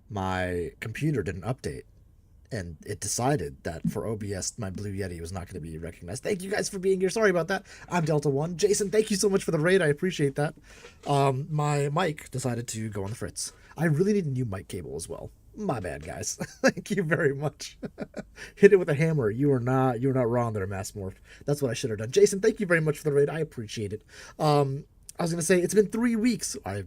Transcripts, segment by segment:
my computer didn't update, and it decided that for OBS, my Blue Yeti was not going to be recognized. Thank you guys for being here. Sorry about that. I'm Delta One. Jason, thank you so much for the raid. I appreciate that. My mic decided to go on the fritz. I really need a new mic cable as well. My bad, guys. Thank you very much. Hit it with a hammer. You are not wrong there, Mass Morph. That's what I should have done. Jason, thank you very much for the raid. I appreciate it. I was gonna say it's been 3 weeks. I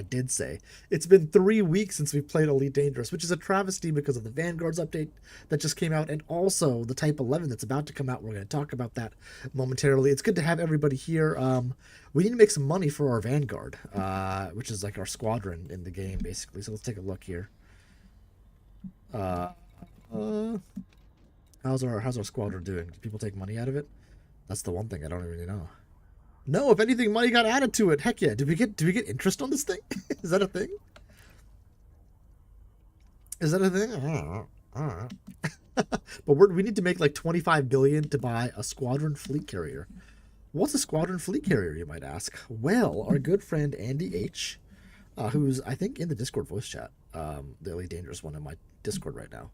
did say it's been 3 weeks since we played Elite Dangerous, which is a travesty because of the Vanguard's update that just came out, and also the Type 11 that's about to come out. We're gonna talk about that momentarily. It's good to have everybody here. We need to make some money for our Vanguard, which is like our squadron in the game, basically. So let's take a look here. Uh, uh, how's our squadron doing? Do people take money out of it? That's the one thing I don't really know. No, if anything, money got added to it. Heck yeah! Did we get interest on this thing? Is that a thing? Is that a thing? I don't know. But we need to make like 25 billion to buy a squadron fleet carrier. What's a squadron fleet carrier, you might ask? Well, our good friend Andy H, who's I think in the Discord voice chat, the Elite Dangerous one in my Discord right now,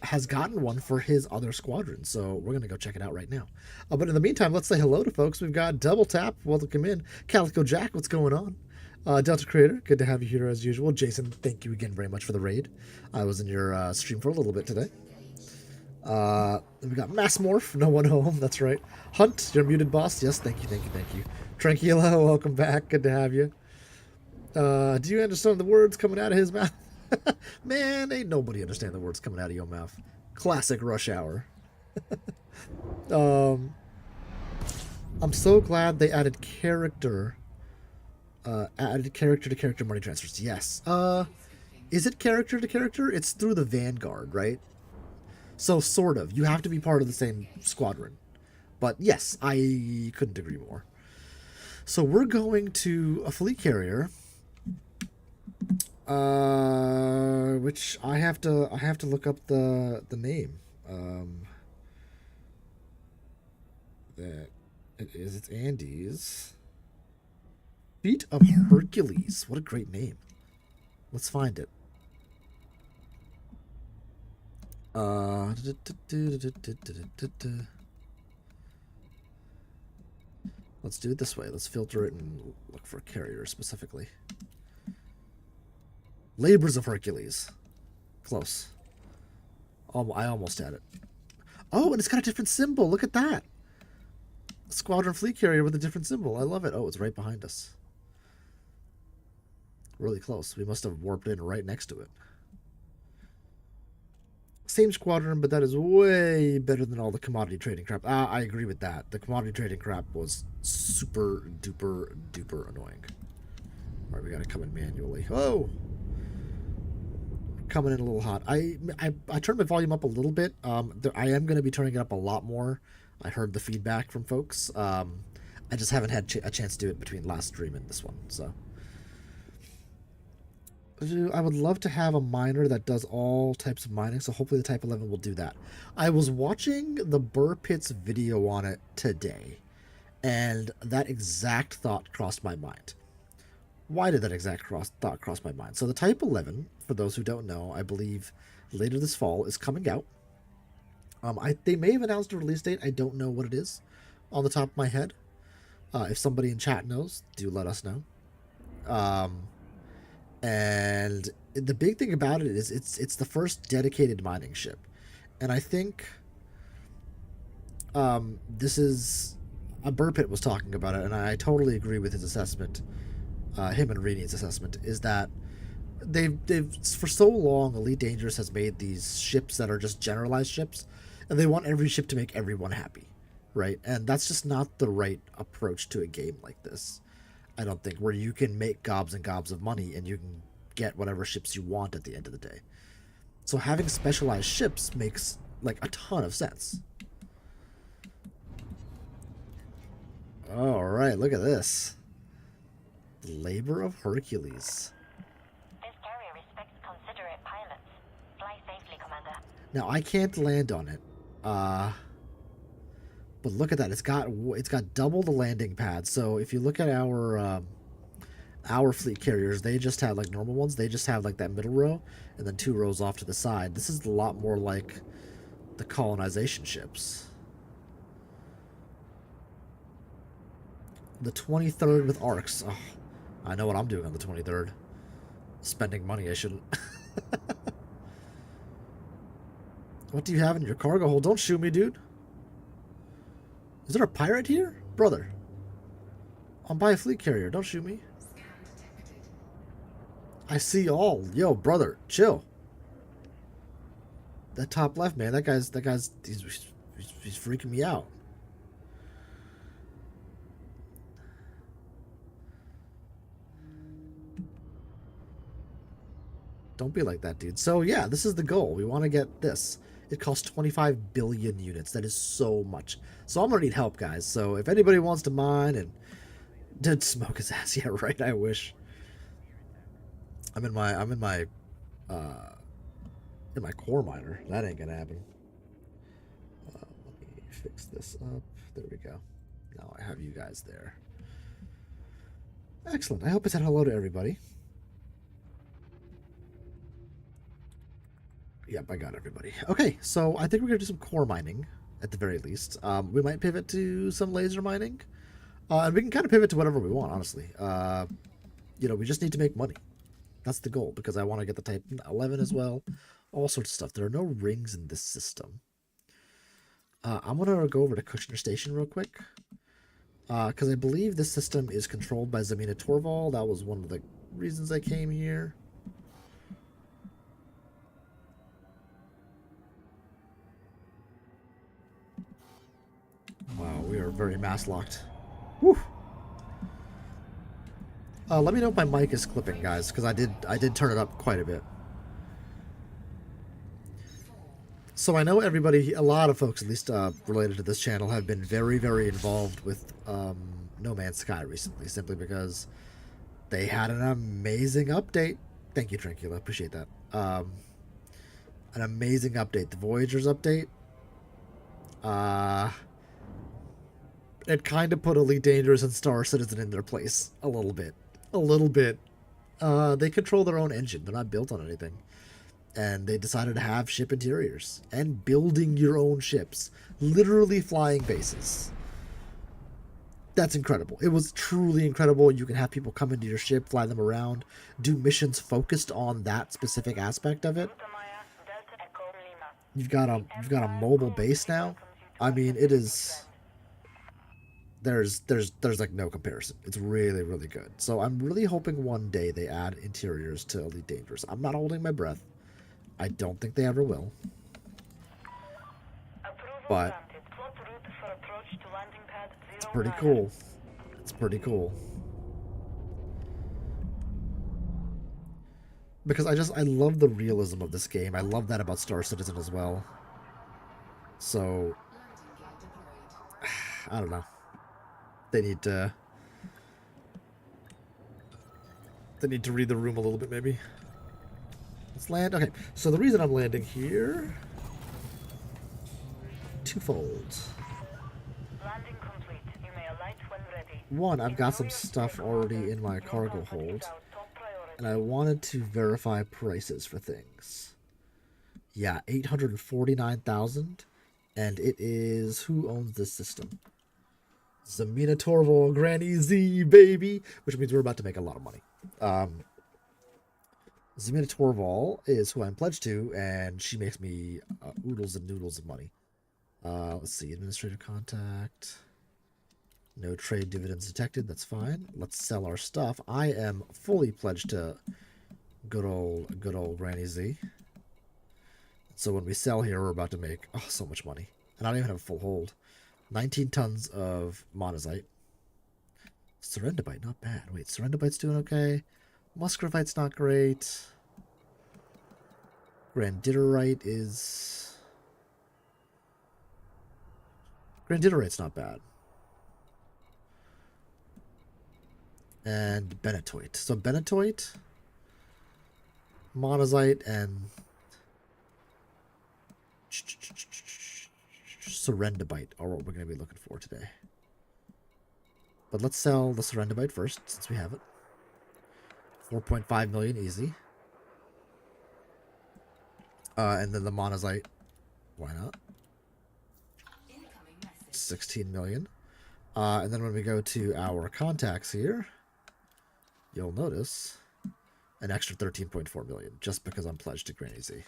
has gotten one for his other squadron. So we're going to go check it out right now. But in the meantime, let's say hello to folks. We've got Double Tap. Welcome in. Calico Jack, what's going on? Delta Creator, good to have you here as usual. Jason, thank you again very much for the raid. I was in your stream for a little bit today. We got Mass Morph, no one home, that's right. Hunt, you're muted, boss. Yes, thank you. Tranquila, welcome back. Good to have you. Do you understand the words coming out of his mouth? Man, ain't nobody understand the words coming out of your mouth. Classic Rush Hour. um, I'm so glad they added character to character money transfers. Yes. Is it character to character? It's through the Vanguard, right? So sort of. You have to be part of the same squadron. But yes, I couldn't agree more. So we're going to a fleet carrier, which I have to look up the name. That it's Andy's. Feet of Hercules. What a great name. Let's find it. Let's do it this way. Let's filter it and look for carrier specifically. Labors of Hercules. Close. Oh, I almost had it. Oh, and it's got a different symbol. Look at that. Squadron fleet carrier with a different symbol. I love it. Oh, it's right behind us. Really close. We must have warped in right next to it. Same squadron, but that is way better than all the commodity trading crap. I agree with that. The commodity trading crap was super duper duper annoying. All right, we gotta come in manually. Oh, coming in a little hot. I turned my volume up a little bit. I am going to be turning it up a lot more. I heard the feedback from folks. I just haven't had a chance to do it between last stream and this one. So I would love to have a miner that does all types of mining. So hopefully the Type 11 will do that. I was watching the Burr Pits video on it today, and that exact thought crossed my mind. Why did that exact thought cross my mind? So the Type 11, for those who don't know, I believe later this fall is coming out. They may have announced a release date. I don't know what it is on the top of my head. If somebody in chat knows, do let us know. And the big thing about it is it's the first dedicated mining ship, and I think this is a Burr Pit was talking about it, and I totally agree with his assessment. Him and Reni's assessment is that they've for so long Elite Dangerous has made these ships that are just generalized ships, and they want every ship to make everyone happy, right? And that's just not the right approach to a game like this. I don't think, where you can make gobs and gobs of money and you can get whatever ships you want at the end of the day. So having specialized ships makes like a ton of sense. All right, look at this. Labor of Hercules. This carrier respects considerate pilots. Fly safely, Commander. Now I can't land on it. But look at that. It's got double the landing pad. So if you look at Our fleet carriers, they just have, like, normal ones, they just have, like, that middle row, and then 2 rows off to the side. This is a lot more like the colonization ships. The 23rd with arcs. Oh, I know what I'm doing on the 23rd. Spending money I shouldn't. What do you have in your cargo hold? Don't shoot me, dude. Is there a pirate here? Brother. I'm by a fleet carrier. Don't shoot me. I see all. Yo, brother, chill. That top left, man. That guy's he's freaking me out. Don't be like that, dude. So yeah, this is the goal. We want to get this. It costs 25 billion units. That is so much. So I'm gonna need help, guys. So if anybody wants to mine and did smoke his ass, yeah, right. I wish. I'm in my uh core miner. That ain't gonna happen. Let me fix this up. There we go. Now I have you guys there. Excellent. I hope I said hello to everybody. Yep, I got everybody. Okay, so I think we're gonna do some core mining at the very least. We might pivot to some laser mining, and we can kind of pivot to whatever we want. Honestly, we just need to make money. That's the goal, because I want to get the Type 11 as well. All sorts of stuff. There are no rings in this system. I'm gonna go over to Kushner Station real quick, because I believe this system is controlled by Zamina Torval. That was one of the reasons I came here. Wow, we are very mass locked. Woo! Let me know if my mic is clipping, guys, because I did turn it up quite a bit. So I know everybody, a lot of folks, at least related to this channel, have been very, very involved with No Man's Sky recently, simply because they had an amazing update. Thank you, Tranquila. Appreciate that. An amazing update. The Voyagers update. It kind of put Elite Dangerous and Star Citizen in their place. A little bit. A little bit. They control their own engine. They're not built on anything. And they decided to have ship interiors. And building your own ships. Literally flying bases. That's incredible. It was truly incredible. You can have people come into your ship, fly them around, do missions focused on that specific aspect of it. You've got a mobile base now. I mean, it is... There's like no comparison. It's really, really good. So I'm really hoping one day they add interiors to Elite Dangerous. I'm not holding my breath. I don't think they ever will. But it's pretty cool. It's pretty cool. Because I love the realism of this game. I love that about Star Citizen as well. So I don't know. They need to read the room a little bit, maybe. Let's land. Okay, so the reason I'm landing here, twofold. Landing complete. You may alight when ready. One, I've got some stuff already in my cargo hold, and I wanted to verify prices for things. Yeah, 849,000, and it is, who owns this system? Zamina Torval, Granny Z, baby, which means we're about to make a lot of money. Zamina Torval is who I'm pledged to, and she makes me oodles and noodles of money. Let's see, administrative contact. No trade dividends detected. That's fine. Let's sell our stuff. I am fully pledged to good old Granny Z. So when we sell here, we're about to make so much money, and I don't even have a full hold. 19 tons of monazite. Serendibite, not bad. Wait, Serendibite's doing okay. Muscovite's not great. Granditerite is... Granditerite's not bad. And Benetoite. So Benetoite, monazite, and Serendibite are what we're going to be looking for today. But let's sell the Serendibite first, since we have it. 4.5 million easy. And then the monazite, why not? 16 million. And then when we go to our contacts here, you'll notice an extra 13.4 million just because I'm pledged to Granny Z.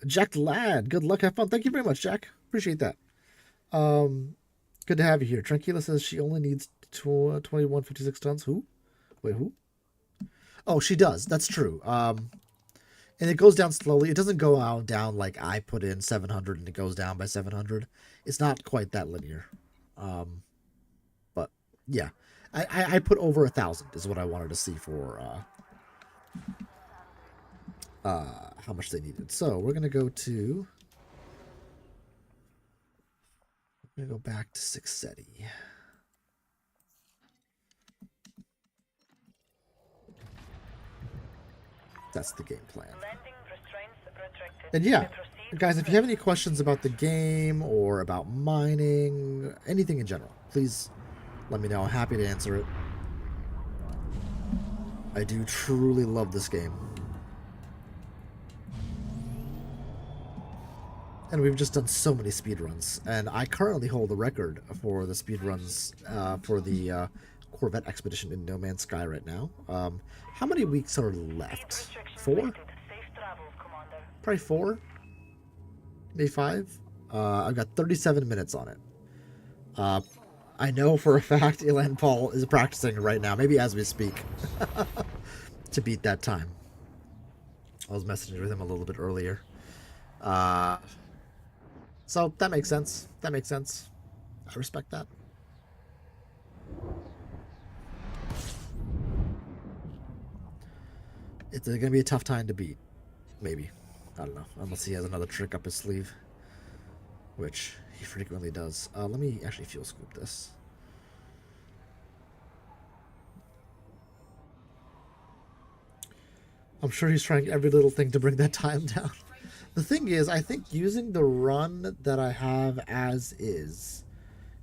Jack Ladd, good luck, have fun. Thank you very much, Jack. Appreciate that. Good to have you here. Tranquila says she only needs 2156 tons. Who? Wait, who? Oh, she does. That's true. And it goes down slowly. It doesn't go out down like I put in 700 and it goes down by 700. It's not quite that linear. But yeah, I put over 1,000 is what I wanted to see for how much they needed. So we're gonna go to. I'm gonna go back to Sixetti. That's the game plan. And yeah, guys, if you have any questions about the game or about mining, anything in general, please let me know. I'm happy to answer it. I do truly love this game. And we've just done so many speedruns. And I currently hold the record for the speedruns for the Corvette expedition in No Man's Sky right now. How many weeks are left? 4? Probably 4? Maybe 5? I've got 37 minutes on it. I know for a fact Elan Paul is practicing right now, maybe as we speak, to beat that time. I was messaging with him a little bit earlier. So that makes sense. That makes sense. I respect that. It's going to be a tough time to beat. Maybe. I don't know. Unless he has another trick up his sleeve. Which he frequently does. Let me actually fuel scoop this. I'm sure he's trying every little thing to bring that time down. The thing is, I think using the run that I have as is,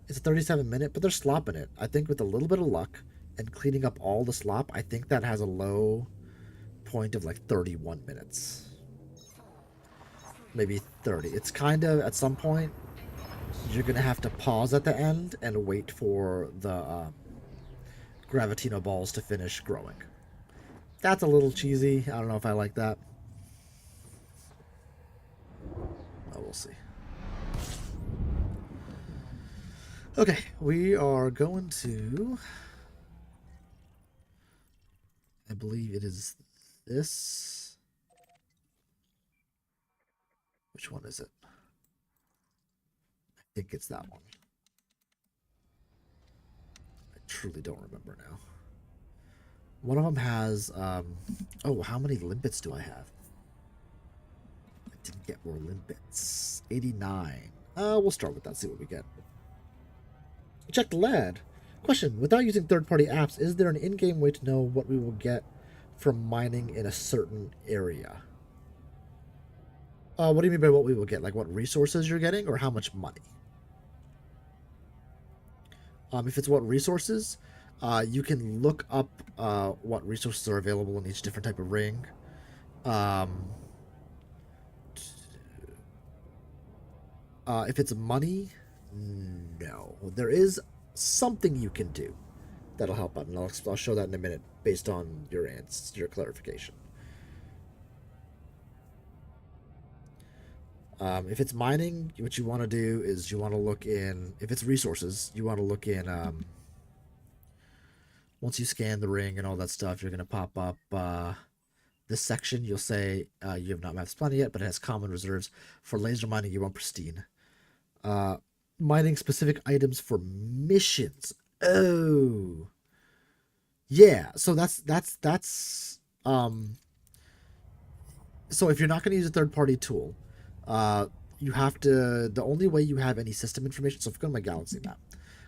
it's a 37-minute, but they're slopping it. I think with a little bit of luck and cleaning up all the slop, I think that has a low point of like 31 minutes. Maybe 30. It's kind of, at some point, you're going to have to pause at the end and wait for the Gravitino balls to finish growing. That's a little cheesy. I don't know if I like that. Oh, we'll see. Okay, we are going to... I believe it is this. Which one is it? I think it's that one. I truly don't remember now. One of them has... oh, how many limpets do I have? I didn't get more limpets. 89. We'll start with that, see what we get. Check the lad. Question, without using third-party apps, is there an in-game way to know what we will get from mining in a certain area? What do you mean by what we will get? Like what resources you're getting or how much money? If it's what resources, you can look up what resources are available in each different type of ring. If it's money, no. There is something you can do that'll help out, and I'll show that in a minute based on your clarification. If it's mining, what you want to do is you want to look in, if it's resources, you want to look in, once you scan the ring and all that stuff, you're going to pop up this section. You'll say you have not mapped plenty yet, but it has common reserves. For laser mining, you want pristine. Mining specific items for missions. Oh. Yeah, so that's so if you're not going to use a third-party tool, you have to, the only way you have any system information, so if you go to my galaxy map,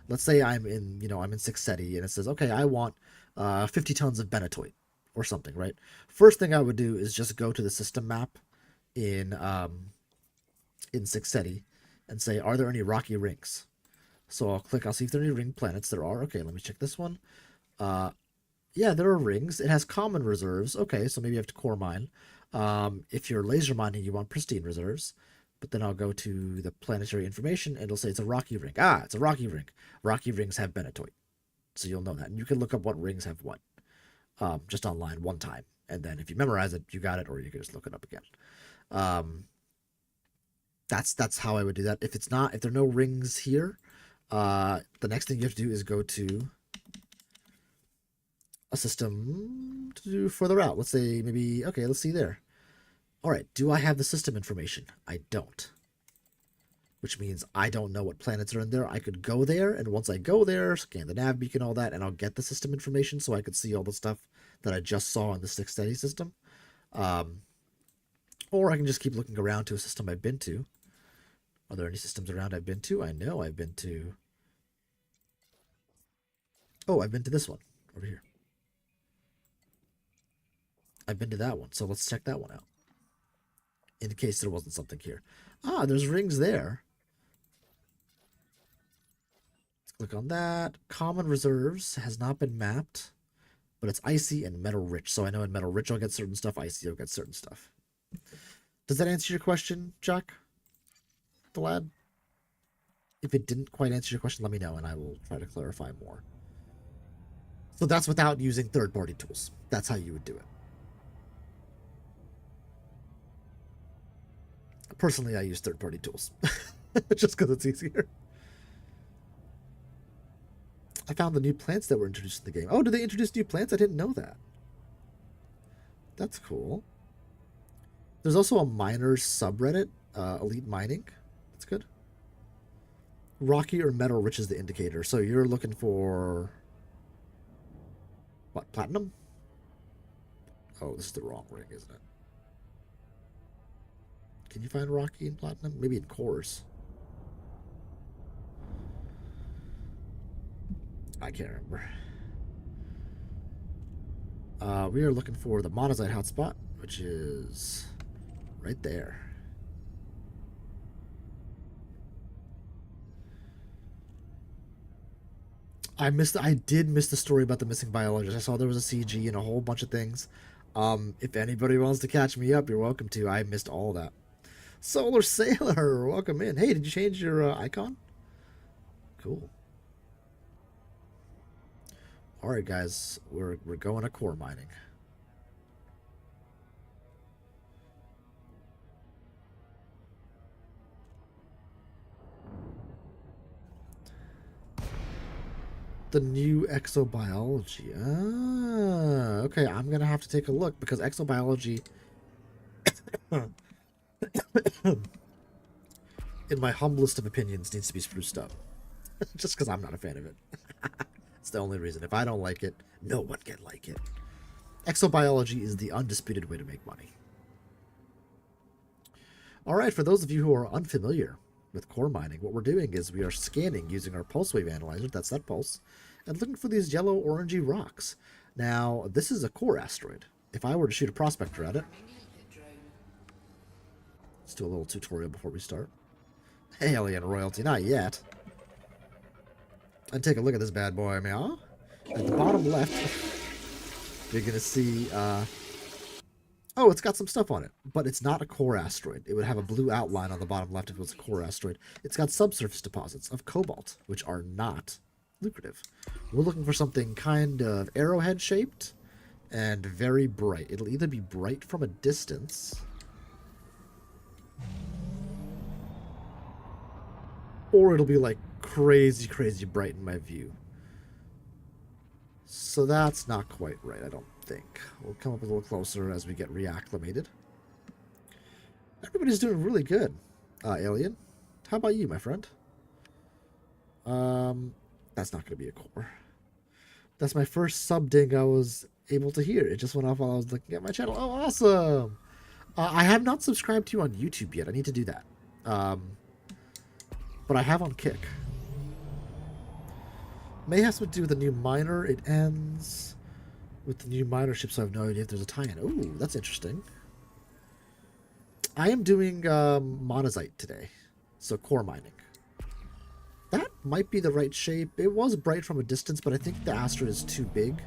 let's say I'm in, I'm in Sixetti and it says, okay, I want 50 tons of Benetoid or something, right? First thing I would do is just go to the system map in Sixetti and say, are there any rocky rings? So I'll see if there are any ring planets. There are. Okay, let me check this one. Yeah, there are rings. It has common reserves. Okay, so maybe you have to core mine. If you're laser mining, you want pristine reserves. But then I'll go to the planetary information and it'll say it's a rocky ring. Ah, it's a rocky ring. Rocky rings have Benetoid. So you'll know that. And you can look up what rings have what. Just online one time. And then if you memorize it, you got it, or you can just look it up again. That's how I would do that. If there are no rings here, the next thing you have to do is go to a system to do further out. Let's say maybe, okay, let's see there. All right, do I have the system information? I don't. Which means I don't know what planets are in there. I could go there, and once I go there, scan the nav beacon, all that, and I'll get the system information so I could see all the stuff that I just saw in the Stick Steady system. Or I can just keep looking around to a system I've been to. Are there any systems around I've been to? I know I've been to... Oh, I've been to this one over here. I've been to that one, so let's check that one out. In case there wasn't something here. Ah, there's rings there. Let's click on that. Common reserves has not been mapped, but it's icy and metal rich. So I know in metal rich I'll get certain stuff, icy I'll get certain stuff. Does that answer your question, Jack? The lad? If it didn't quite answer your question, let me know and I will try to clarify more. So that's without using third-party tools. That's how you would do it. Personally, I use third-party tools just because it's easier. I found the new plants that were introduced in the game. Oh, did they introduce new plants? I didn't know that. That's cool. There's also a miners subreddit, Elite Mining. That's good. Rocky or metal rich is the indicator. So you're looking for... what, platinum? Oh, this is the wrong ring, isn't it? Can you find Rocky in platinum? Maybe in cores. I can't remember. We are looking for the monazite hotspot, which is right there. I did miss the story about the missing biologist. I saw there was a CG and a whole bunch of things. If anybody wants to catch me up, you're welcome to. I missed all that. Solar Sailor, welcome in. Hey, did you change your icon? Cool. All right, guys, we're going to core mining. The new exobiology. Ah, okay, I'm gonna have to take a look because exobiology, in my humblest of opinions, needs to be spruced up. Just because I'm not a fan of it. It's the only reason. If I don't like it, no one can like it. Exobiology is the undisputed way to make money. All right, for those of you who are unfamiliar with core mining, what we're doing is we are scanning using our pulse wave analyzer, that's that pulse, and looking for these yellow orangey rocks. Now, this is a core asteroid. If I were to shoot a prospector at it, let's do a little tutorial before we start. Hey, alien royalty, not yet. And take a look at this bad boy, meow. At the bottom left, you're gonna see, oh, it's got some stuff on it, but it's not a core asteroid. It would have a blue outline on the bottom left if it was a core asteroid. It's got subsurface deposits of cobalt, which are not lucrative. We're looking for something kind of arrowhead-shaped and very bright. It'll either be bright from a distance, or it'll be like crazy, crazy bright in my view. So that's not quite right, I don't think. We'll come up a little closer as we get reacclimated. Everybody's doing really good, Alien. How about you, my friend? That's not going to be a core. That's my first sub ding I was able to hear. It just went off while I was looking at my channel. Oh, awesome! I have not subscribed to you on YouTube yet. I need to do that. But I have on Kick. May have something to do with the new miner. It ends with the new miner ship, so I have no idea if there's a tie-in. Ooh, that's interesting. I am doing monazite today, so core mining. That might be the right shape. It was bright from a distance, but I think the asteroid is too big.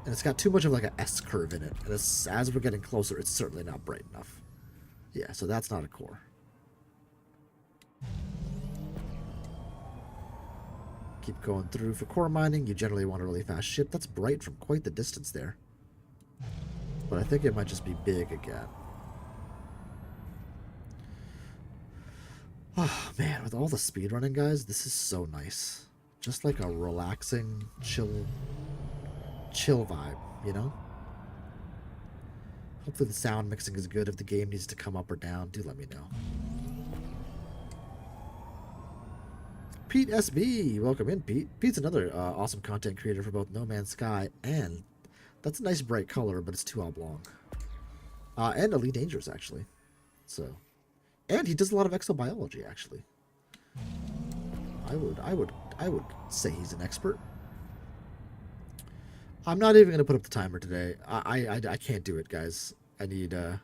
And it's got too much of like an S-curve in it. And as we're getting closer, it's certainly not bright enough. Yeah, so that's not a core. Keep going through. For core mining, you generally want a really fast ship. That's bright from quite the distance there. But I think it might just be big again. Oh, man, with all the speedrunning, guys, this is so nice. Just like a relaxing, chill vibe, you know? Hopefully the sound mixing is good. If the game needs to come up or down, do let me know. Pete SB, welcome in, Pete. Pete's another awesome content creator for both No Man's Sky and that's a nice bright color, but it's too oblong. And Elite Dangerous, actually. So, and he does a lot of exobiology, actually. I would say he's an expert. I'm not even gonna put up the timer today. I can't do it, guys. I need a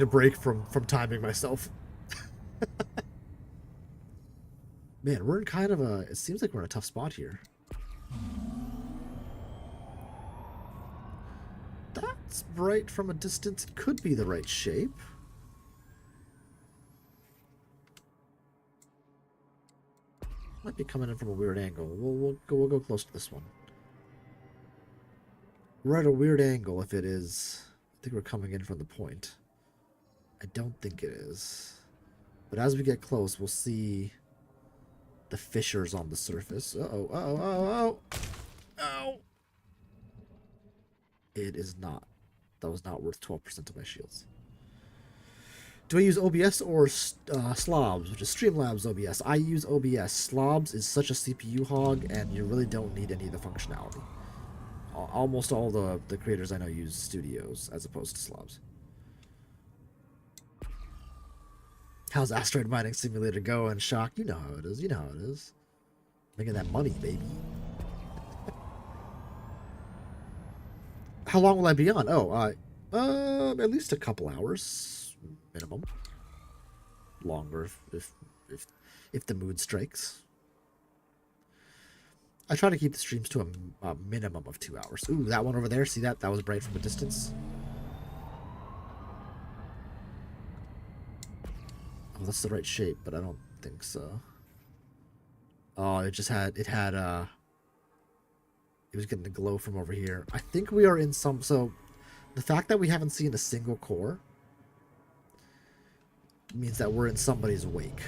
break from timing myself. Man, we're in kind of a. It seems like we're in a tough spot here. That's bright from a distance. It could be the right shape. Might be coming in from a weird angle. We'll go close to this one. We're at a weird angle if it is. I think we're coming in from the point. I don't think it is. But as we get close, we'll see the fissures on the surface. Uh-oh, uh-oh, uh-oh, oh! It is not. That was not worth 12% of my shields. Do I use OBS or Slobs, which is Streamlabs OBS? I use OBS. Slobs is such a CPU hog, and you really don't need any of the functionality. Almost all the creators I know use Studios as opposed to Slobs. How's Asteroid Mining Simulator going, Shock? You know how it is. You know how it is. Making that money, baby. How long will I be on? Oh, at least a couple hours minimum. Longer if the mood strikes. I try to keep the streams to a minimum of 2 hours. Ooh, that one over there. See that? That was bright from a distance. Oh, that's the right shape, but I don't think so. Oh, it was getting the glow from over here. I think we are in some, so the fact that we haven't seen a single core means that we're in somebody's wake.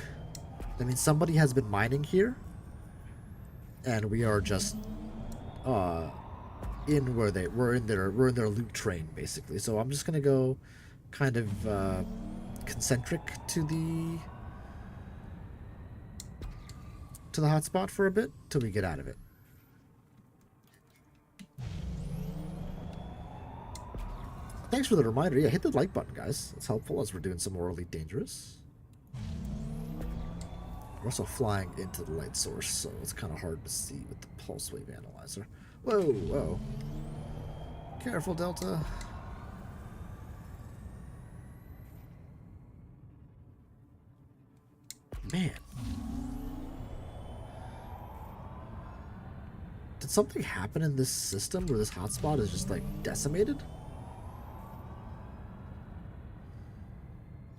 That means somebody has been mining here, and we are just we're in their loot train basically. So I'm just gonna go kind of concentric to the hotspot for a bit till we get out of it. Thanks for the reminder. Yeah, hit the like button, guys. It's helpful as we're doing some more Elite Dangerous. We're also flying into the light source, so it's kind of hard to see with the pulse wave analyzer. Whoa, whoa. Careful, Delta. Man. Did something happen in this system where this hotspot is just, like, decimated?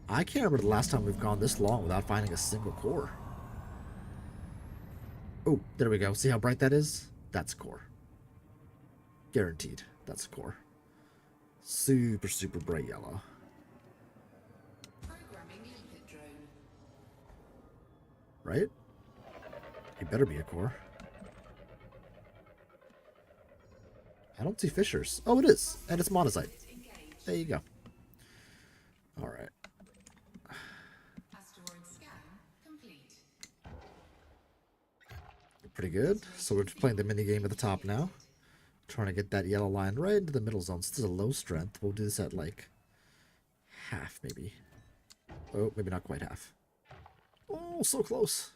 I can't remember the last time we've gone this long without finding a single core. Oh, there we go. See how bright that is? That's a core. Guaranteed. That's a core. Super, super bright yellow. Right? It better be a core. I don't see fissures. Oh, it is. And it's monazite. There you go. Alright. Pretty good. So we're just playing the mini game at the top now. Trying to get that yellow line right into the middle zone. So this is a low strength. We'll do this at like half, maybe. Oh, maybe not quite half. Oh, so close.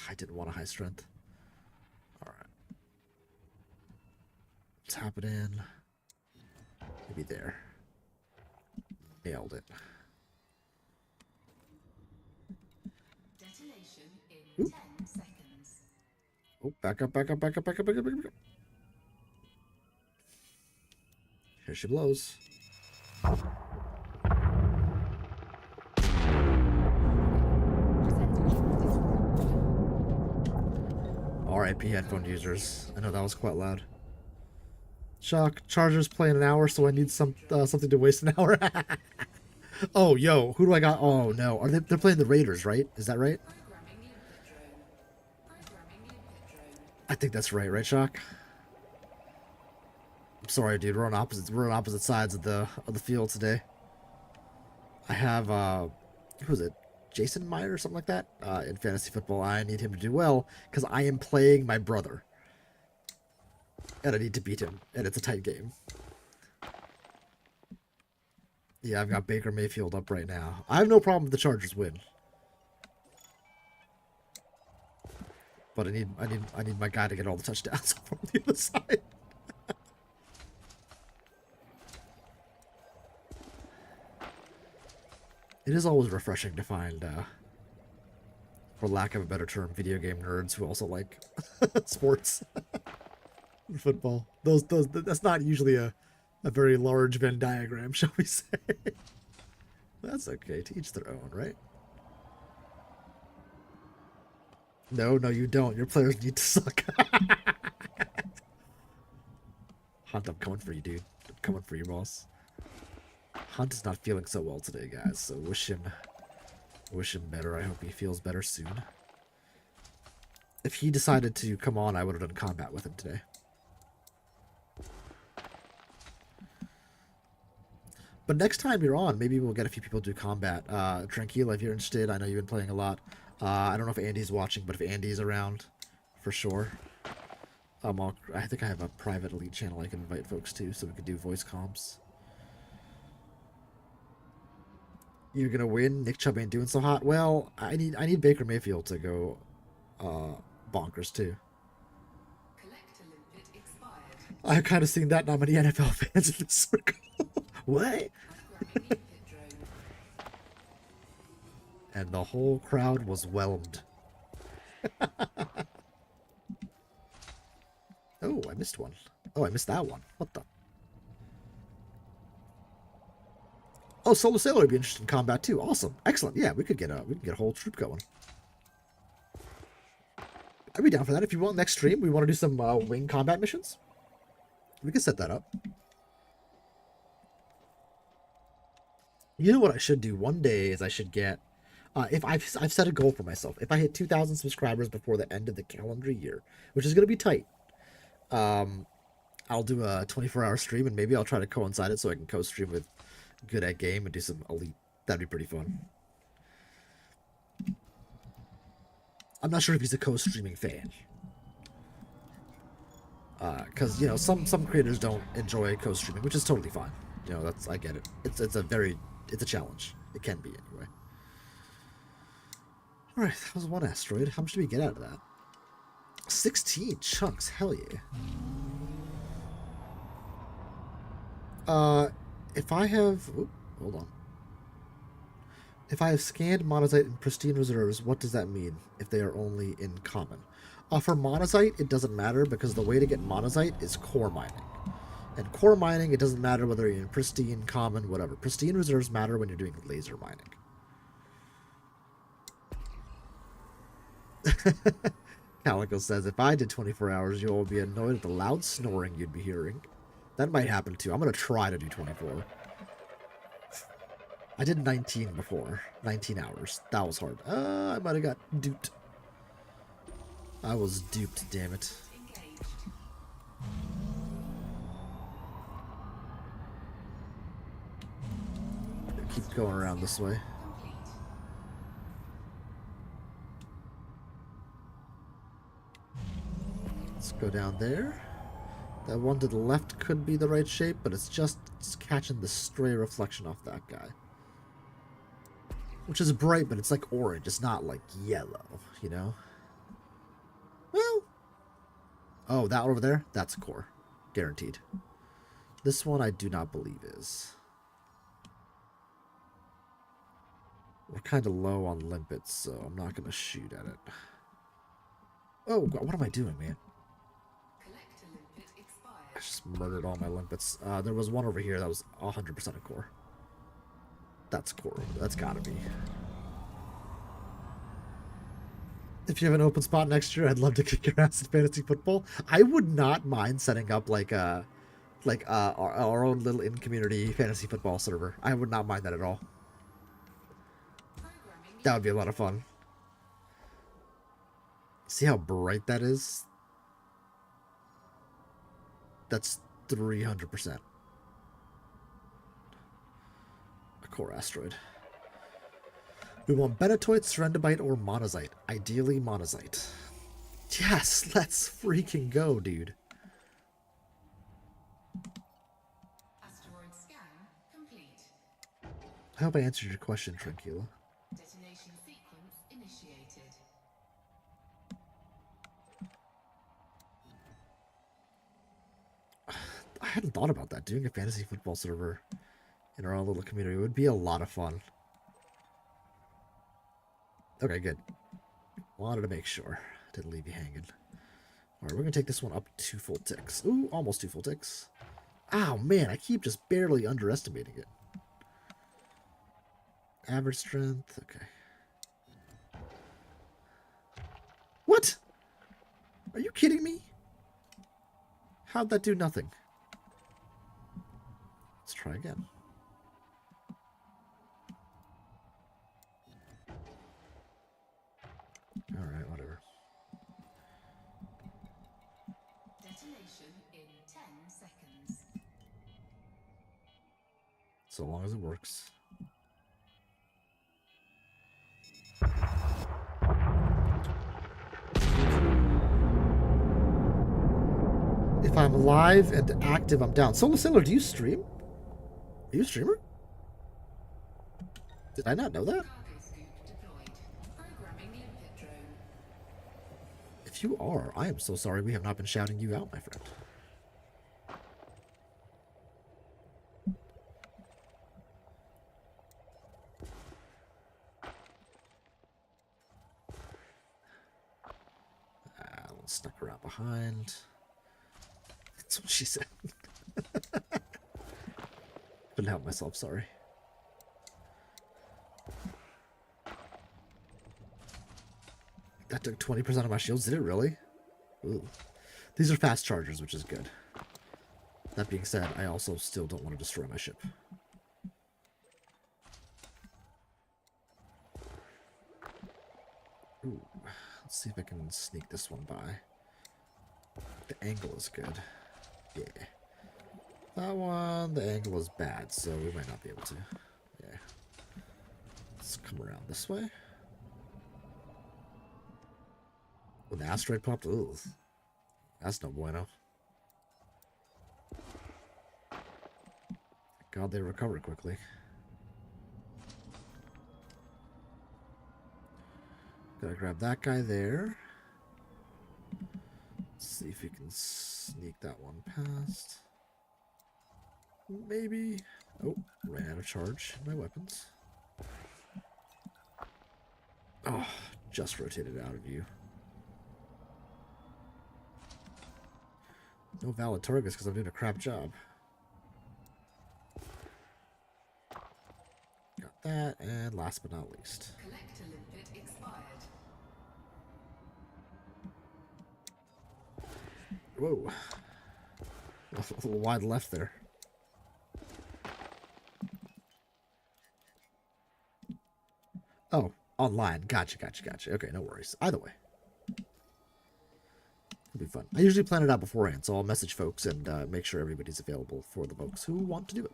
I didn't want a high strength. Alright. Tap it in. Maybe there. Nailed it. Ventilation in Oop. 10 seconds. Oh, back up, back up, back up, back up, back up, back up. Here she blows. RIP headphone users. I know that was quite loud. Shock. Charger's playing an hour, so I need something to waste an hour. Oh, yo, who do I got? Oh no, they're playing the Raiders, right? Is that right? I think that's right, right, Shock? I'm sorry, dude. We're on opposite sides of the field today. I have who is it? Jason Meyer or something like that in fantasy football. I need him to do well because I am playing my brother, and I need to beat him, and it's a tight game. Yeah, I've got Baker Mayfield up right now. I have no problem if the Chargers win, but I need my guy to get all the touchdowns from the other side. It is always refreshing to find, for lack of a better term, video game nerds who also like sports, football. That's not usually a very large Venn diagram, shall we say? That's okay. To each their own, right? No, you don't. Your players need to suck. Hunt, I'm coming for you, dude. I'm coming for you, boss. Hunt is not feeling so well today, guys, so wish him better. I hope he feels better soon. If he decided to come on, I would have done combat with him today. But next time you're on, maybe we'll get a few people to do combat. Tranquila, if you're interested, I know you've been playing a lot. I don't know if Andy's watching, but if Andy's around, for sure. I think I have a private elite channel I can invite folks to, so we could do voice comms. You're gonna win. Nick Chubb ain't doing so hot. Well, I need Baker Mayfield to go bonkers too. I've kind of seen that not many NFL fans in this circle. What? And the whole crowd was whelmed. Oh, I missed one. Oh, I missed that one. What the? Oh, Solo Sailor would be interested in combat too. Awesome, excellent. Yeah, we could get a whole troop going. I'd be down for that. If you want next stream, we want to do some wing combat missions. We can set that up. You know what I should do one day is I should get, if I've set a goal for myself. If I hit 2,000 subscribers before the end of the calendar year, which is going to be tight, I'll do a 24-hour stream, and maybe I'll try to coincide it so I can co-stream with Good at Game and do some elite. That'd be pretty fun. I'm not sure if he's a co-streaming fan. Because, you know, some creators don't enjoy co-streaming, which is totally fine. You know, I get it. It's a challenge. It can be, anyway. Alright, that was one asteroid. How much did we get out of that? 16 chunks, hell yeah. If I have... Ooh, hold on. If I have scanned monazite in pristine reserves, what does that mean if they are only in common? For monazite, it doesn't matter because the way to get monazite is core mining. And core mining, it doesn't matter whether you're in pristine, common, whatever. Pristine reserves matter when you're doing laser mining. Calico says, if I did 24 hours, you will be annoyed at the loud snoring you'd be hearing. That might happen too. I'm going to try to do 24. I did 19 before. 19 hours. That was hard. I might have got duped. I was duped, damn it. Keep going around this way. Let's go down there. That one to the left could be the right shape, but it's just catching the stray reflection off that guy. Which is bright, but it's like orange. It's not like yellow, you know? Well. Oh, that one over there? That's a core. Guaranteed. This one I do not believe is. We're kind of low on limpets, so I'm not going to shoot at it. Oh, God, what am I doing, man? Collector limpet I expired. just murdered all my limpets. There was one over here that was 100% a core. That's core. That's gotta be. If you have an open spot next year, I'd love to kick your ass in fantasy football. I would not mind setting up like our own little in-community fantasy football server. I would not mind that at all. Programming That would be a lot of fun. See how bright that is? That's 300%. A core asteroid. We want Benetoid, Serendibite, or Monazite. Ideally, Monazite. Yes, let's freaking go, dude. asteroid scan complete. I hope I answered your question, Tranquila. Detonation sequence initiated. I hadn't thought about that. Doing a fantasy football server in our own little community would be a lot of fun. Okay, good. Wanted to make sure. Didn't leave you hanging. Alright, we're going to take this one up 2 full ticks. Ooh, almost 2 full ticks. Ow, man, I keep just barely underestimating it. Average strength, okay. What? Are you kidding me? How'd that do nothing? Let's try again. Alright, whatever. Detonation in 10 seconds. So long as it works. If I'm live and active, I'm down. Solar Sailor, do you stream? Are you a streamer? Did I not know that? Cargo scoop deployed. Programming limpet drone. If you are, I am so sorry we have not been shouting you out, my friend. Snuck around behind. That's what she said. Couldn't help myself, sorry. That took 20% of my shields, did it really? Ooh. These are fast chargers, which is good. That being said, I also still don't want to destroy my ship. Ooh. Let's see if I can sneak this one by. The angle is good. Yeah. That one, the angle is bad, so we might not be able to. Yeah. Let's come around this way. When the asteroid popped, ooh. That's no bueno. God, they recovered quickly. Gotta grab that guy there. Let's see if we can sneak that one past. Maybe. Oh, ran out of charge in my weapons. Oh, just rotated out of view. No valid targets because I'm doing a crap job. Got that, and last but not least. Collector limpet expired. Whoa. A little wide left there. Oh, online. Gotcha. Okay, no worries. Either way. It'll be fun. I usually plan it out beforehand, so I'll message folks and make sure everybody's available for the folks who want to do it.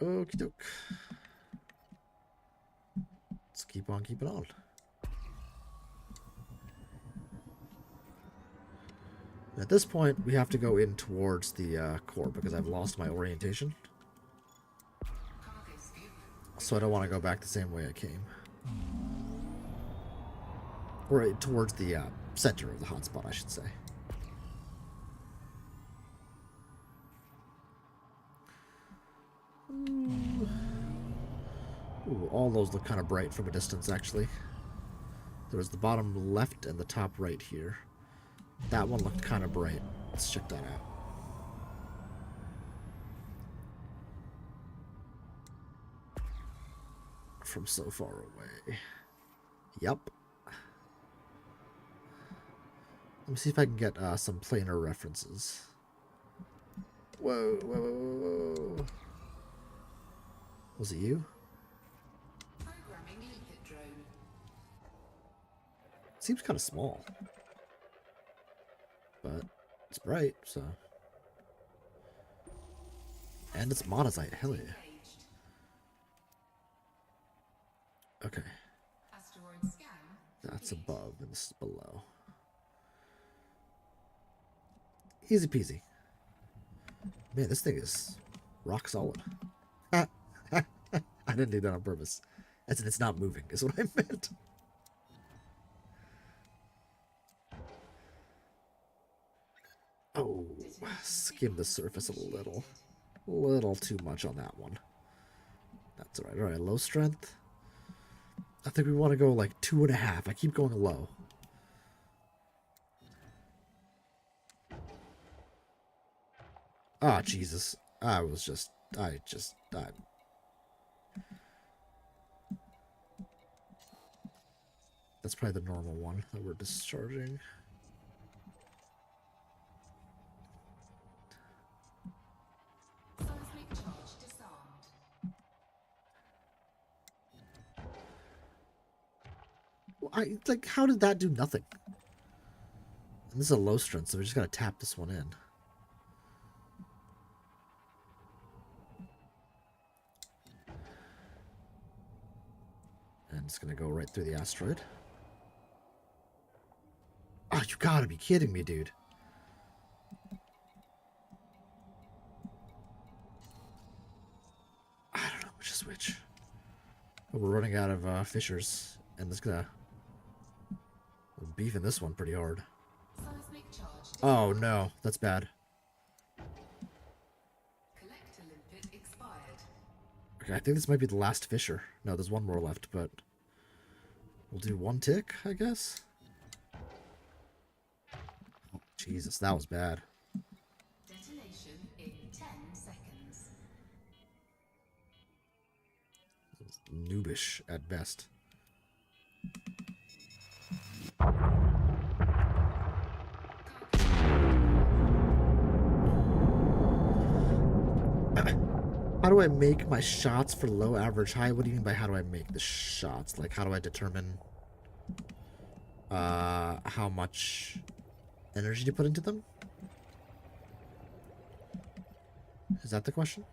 Okie doke. Let's keep on keeping on. At this point, we have to go in towards the core because I've lost my orientation. Cargo scoop. So I don't want to go back the same way I came. Or towards the center of the hotspot, I should say. all those look kind of bright from a distance, actually. There was the bottom left and the top right here. That one looked kind of bright. Let's check that out. From so far away. Yup. Let me see if I can get some planar references. Whoa, whoa, whoa, whoa, whoa. Was it you? Programming limpet drone. Seems kind of small. But it's bright, so. And it's monazite. Hell yeah. Engaged. Okay. Asteroid scan. That's complete. above and this is below. Easy peasy. Man, this thing is rock solid. I didn't do that on purpose. As in, it's not moving, is what I meant. Oh, skim the surface a little. Little too much on that one. That's alright. Alright, low strength. I think we want to go like 2.5. I keep going low. Ah, Jesus. That's probably the normal one that we're discharging. Seismic charge disarmed. Like, how did that do nothing? And this is a low strength, so we just gotta tap this one in. And it's gonna go right through the asteroid. Oh, you gotta be kidding me, dude. I don't know which is which. But we're running out of fissures, and it's gonna... We're beefing this one pretty hard. Seismic charge Oh disarmed. no, that's bad. Collector limpet expired. Okay, I think this might be the last fissure. No, there's one more left, but... We'll do one tick, I guess? Oh, Jesus, that was bad. Detonation in 10 seconds. Noobish at best. How do I make my shots for low, average, high? What do you mean by how do I make the shots? Like, how do I determine how much energy to put into them? Is that the question?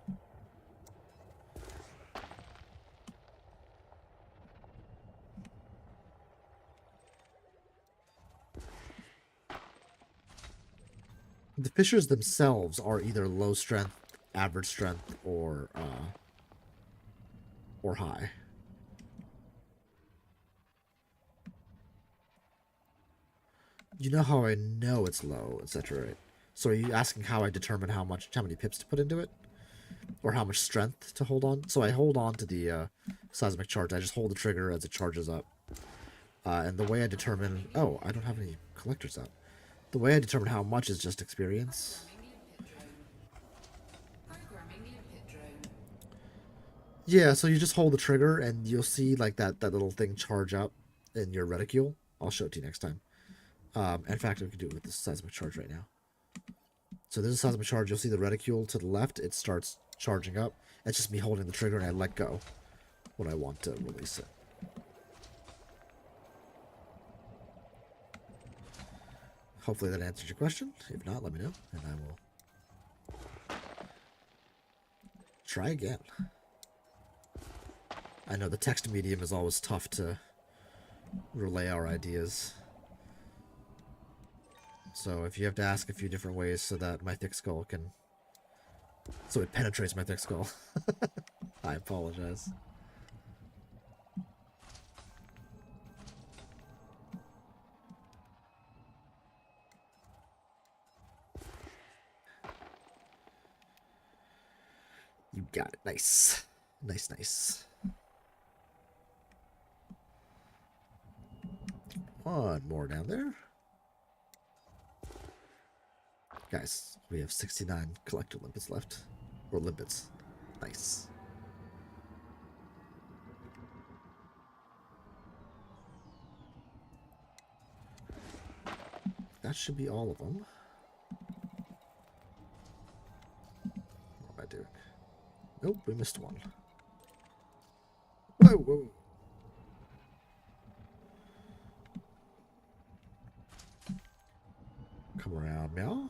The fissures themselves are either low strength, average strength, or high. You know how I know it's low, etc. Right? So are you asking how I determine how many pips to put into it? Or how much strength to hold on? So I hold on to the seismic charge. I just hold the trigger as it charges up. And the way I determine... Oh, I don't have any collectors out. The way I determine how much is just experience. Programming limpet drone. Yeah, so you just hold the trigger and you'll see like that little thing charge up in your reticule. I'll show it to you next time. In fact, we can do it with the seismic charge right now. So there's a seismic charge. You'll see the reticule to the left. It starts charging up. It's just me holding the trigger and I let go when I want to release it. Hopefully that answers your question. If not, let me know and I will try again. I know the text medium is always tough to relay our ideas. So if you have to ask a few different ways so that my thick skull can... So it penetrates my thick skull. I apologize. You got it. Nice. Nice, nice. One more down there. Guys, we have 69 collector limpets left. Or limpets. Nice. That should be all of them. What am I doing? Nope, we missed one. Whoa, whoa. Come around, meow.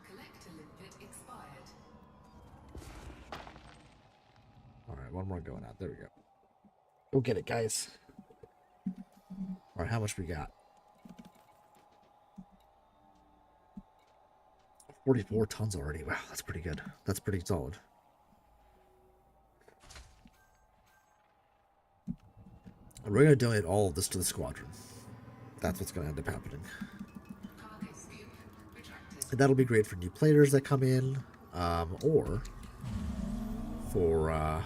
Collector limpet expired. Alright, one more going out. There we go. Go get it, guys. Alright, how much we got? 44 tons already. Wow, that's pretty good. That's pretty solid. And we're going to donate all of this to the squadron. That's what's going to end up happening. Cargo scoop retracted. And that'll be great for new players that come in, or for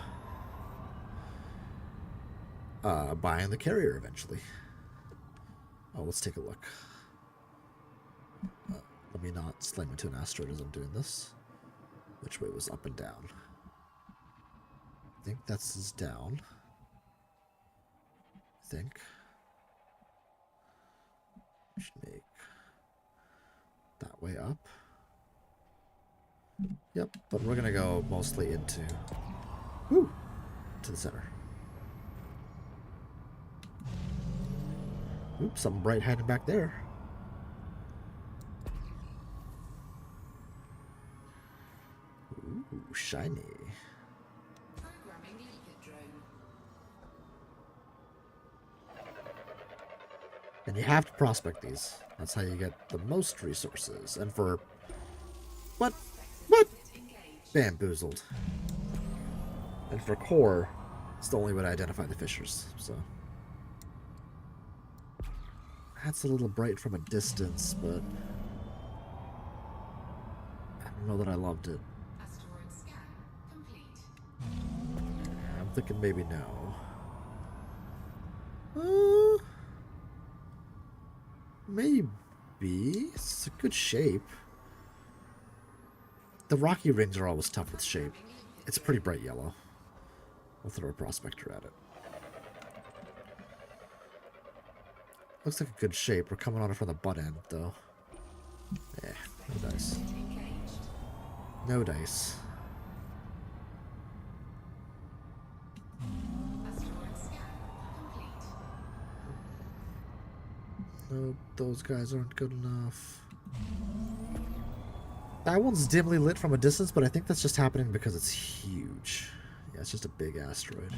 buying the carrier eventually. Oh, let's take a look. Let me not slam into an asteroid as I'm doing this. Which way was up and down? I think that's is down. I think. Should make that way up. Yep, but we're gonna go mostly into to the center. Oops, something bright hiding back there. Ooh, shiny. Programming limpet drone. And you have to prospect these. That's how you get the most resources. And for what? Engaged. Bamboozled. And for core, it's the only way to identify the fishers. So that's a little bright from a distance, but I don't know that I loved it. Asteroid scan complete. I'm thinking maybe no. Maybe. It's a good shape. The rocky rings are always tough with shape. It's pretty bright yellow. We'll throw a prospector at it. Looks like a good shape. We're coming on it from the butt end, though. Yeah, no dice. Engaged. No dice. Asteroid scan complete. Nope, those guys aren't good enough. That one's dimly lit from a distance, but I think that's just happening because it's huge. Yeah, it's just a big asteroid.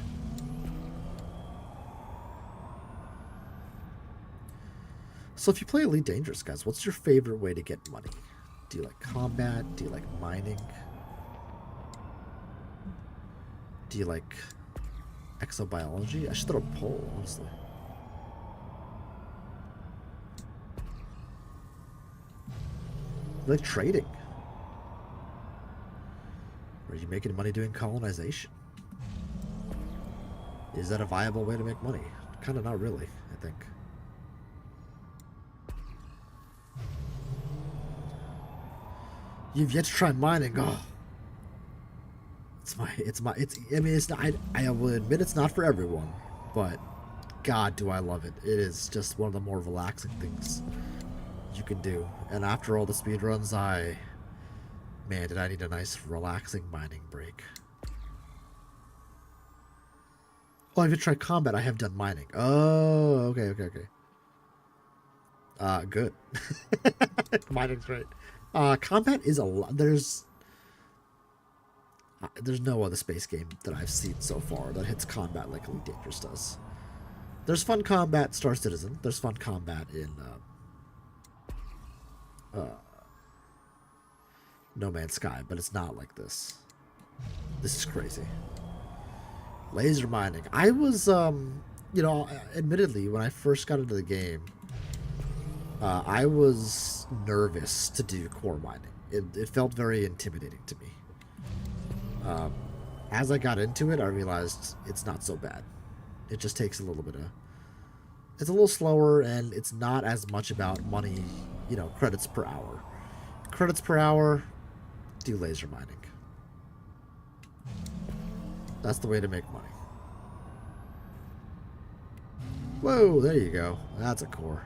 So if you play Elite Dangerous, guys, what's your favorite way to get money? Do you like combat? Do you like mining? Do you like exobiology? I should throw a poll, honestly. You like trading? Or are you making money doing colonization? Is that a viable way to make money? Kind of not really, I think. You've yet to try mining. Oh, I mean, it's not. I will admit it's not for everyone, but God, do I love it. It is just one of the more relaxing things you can do. And after all the speedruns, man, did I need a nice relaxing mining break. Oh, I've tried combat. I have done mining. Oh, okay. Good. Mining's right. Combat is a lot. There's no other space game that I've seen so far that hits combat like Elite Dangerous does. There's fun combat Star Citizen. There's fun combat in No Man's Sky, but it's not like this. This is crazy. Laser mining. I was, admittedly, when I first got into the game, I was nervous to do core mining. It felt very intimidating to me. As I got into it, I realized it's not so bad. It just takes a little bit of... It's a little slower, and it's not as much about money, you know, credits per hour. Credits per hour, do laser mining. That's the way to make money. Whoa, there you go. That's a core.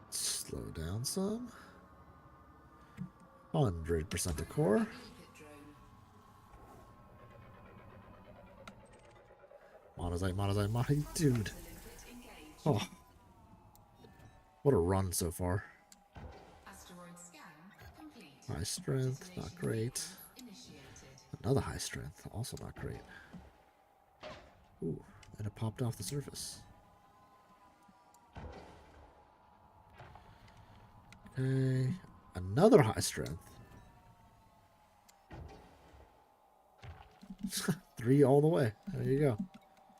Slow down some. 100% a core. Monazite, dude. Oh. What a run so far. High strength, not great. Another high strength, also not great. Ooh, and it popped off the surface. Okay, another high strength. 3 all the way. There you go.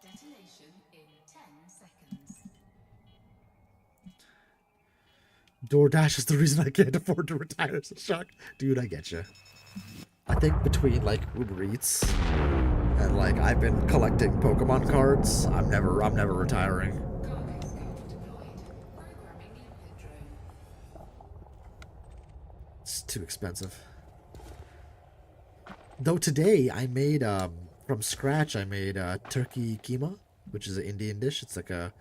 Detonation in 10 seconds. DoorDash is the reason I can't afford to retire. It's a shock. Dude, I get you. I think between like Uber Eats and like I've been collecting Pokemon cards, I'm never retiring. Cargo scope deployed. Programming limpet drone. It's too expensive. Though today I made from scratch I made turkey keema, which is an Indian dish. It's like a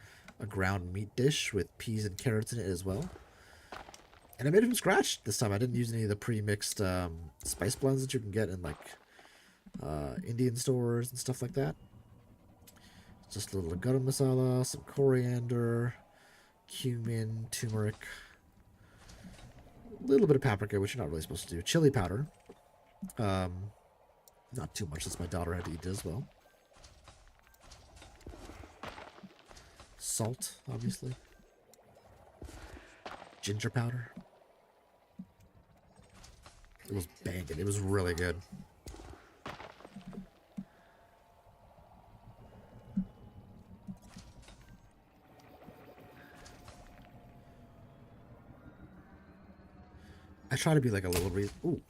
ground meat dish with peas and carrots in it as well. And I made it from scratch this time. I didn't use any of the pre-mixed spice blends that you can get in like Indian stores and stuff like that. Just a little garam masala, some coriander, cumin, turmeric, a little bit of paprika, which you're not really supposed to do, chili powder. Not too much, since my daughter had to eat it as well. Salt, obviously. Ginger powder. It was banging. It was really good. I try to be like a little ooh.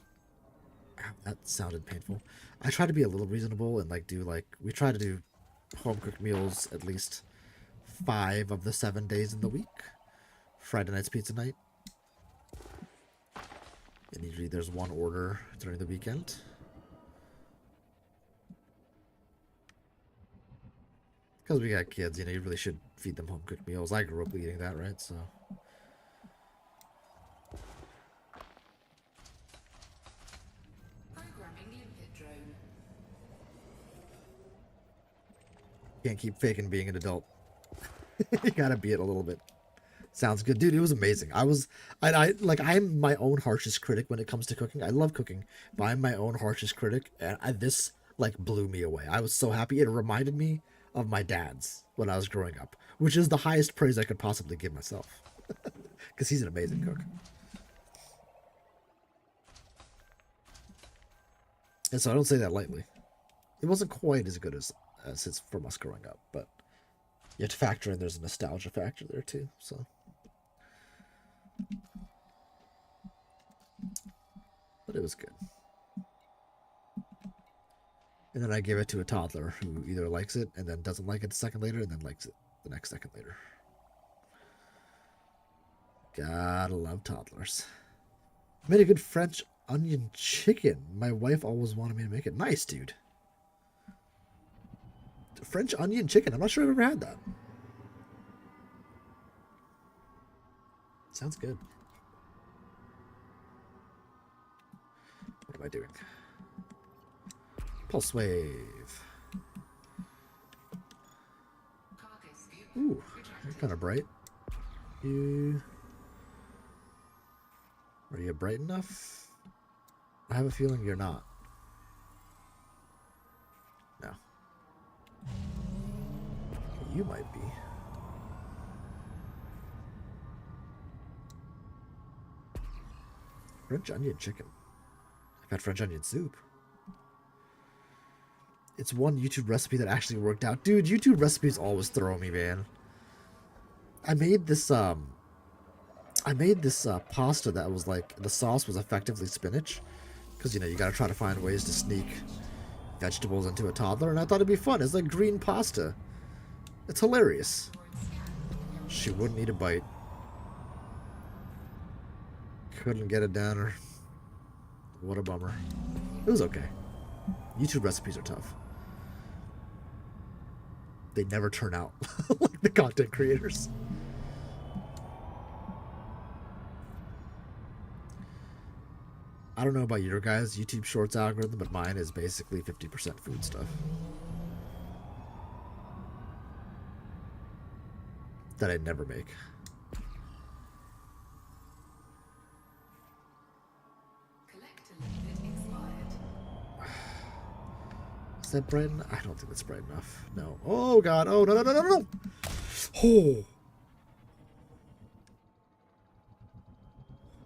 Ow, that sounded painful. I try to be a little reasonable and like do like we try to do home cooked meals at least 5 of the 7 days in the week. Friday night's pizza night. And usually there's one order during the weekend. Because we got kids, you know, you really should feed them home cooked meals. I grew up eating that, right? So. Programming limpet drone. Can't keep faking being an adult. You gotta be it a little bit. Sounds good, dude. It was amazing. I'm my own harshest critic when it comes to cooking. I love cooking, but I'm my own harshest critic, and this like blew me away. I was so happy. It reminded me of my dad's when I was growing up, which is the highest praise I could possibly give myself, because he's an amazing cook. And so I don't say that lightly. It wasn't quite as good as it's from us growing up, but you have to factor in there's a nostalgia factor there too. So. But it was good. And then I gave it to a toddler who either likes it and then doesn't like it a second later and then likes it the next second later. Gotta love toddlers. Made a good French onion chicken. My wife always wanted me to make it. Nice, dude. French onion chicken. I'm not sure I've ever had that. Sounds good. What am I doing? Pulse wave. Cargo scoop. Ooh, you're kind of bright. Are you bright enough? I have a feeling you're not. No. You might be. French onion chicken. I've had French onion soup. It's one YouTube recipe that actually worked out. Dude, YouTube recipes always throw me, man. I made this I made this pasta that was like, the sauce was effectively spinach. Because, you know, you gotta try to find ways to sneak vegetables into a toddler, and I thought it'd be fun. It's like green pasta. It's hilarious. She wouldn't eat a bite. Couldn't get it down her. What a bummer. It was okay. YouTube recipes are tough. They never turn out like the content creators. I don't know about your guys' YouTube Shorts algorithm, but mine is basically 50% food stuff. That I never make. Is that bright enough? I don't think that's bright enough. No. Oh, God. Oh, no, no, no, no, no. Oh.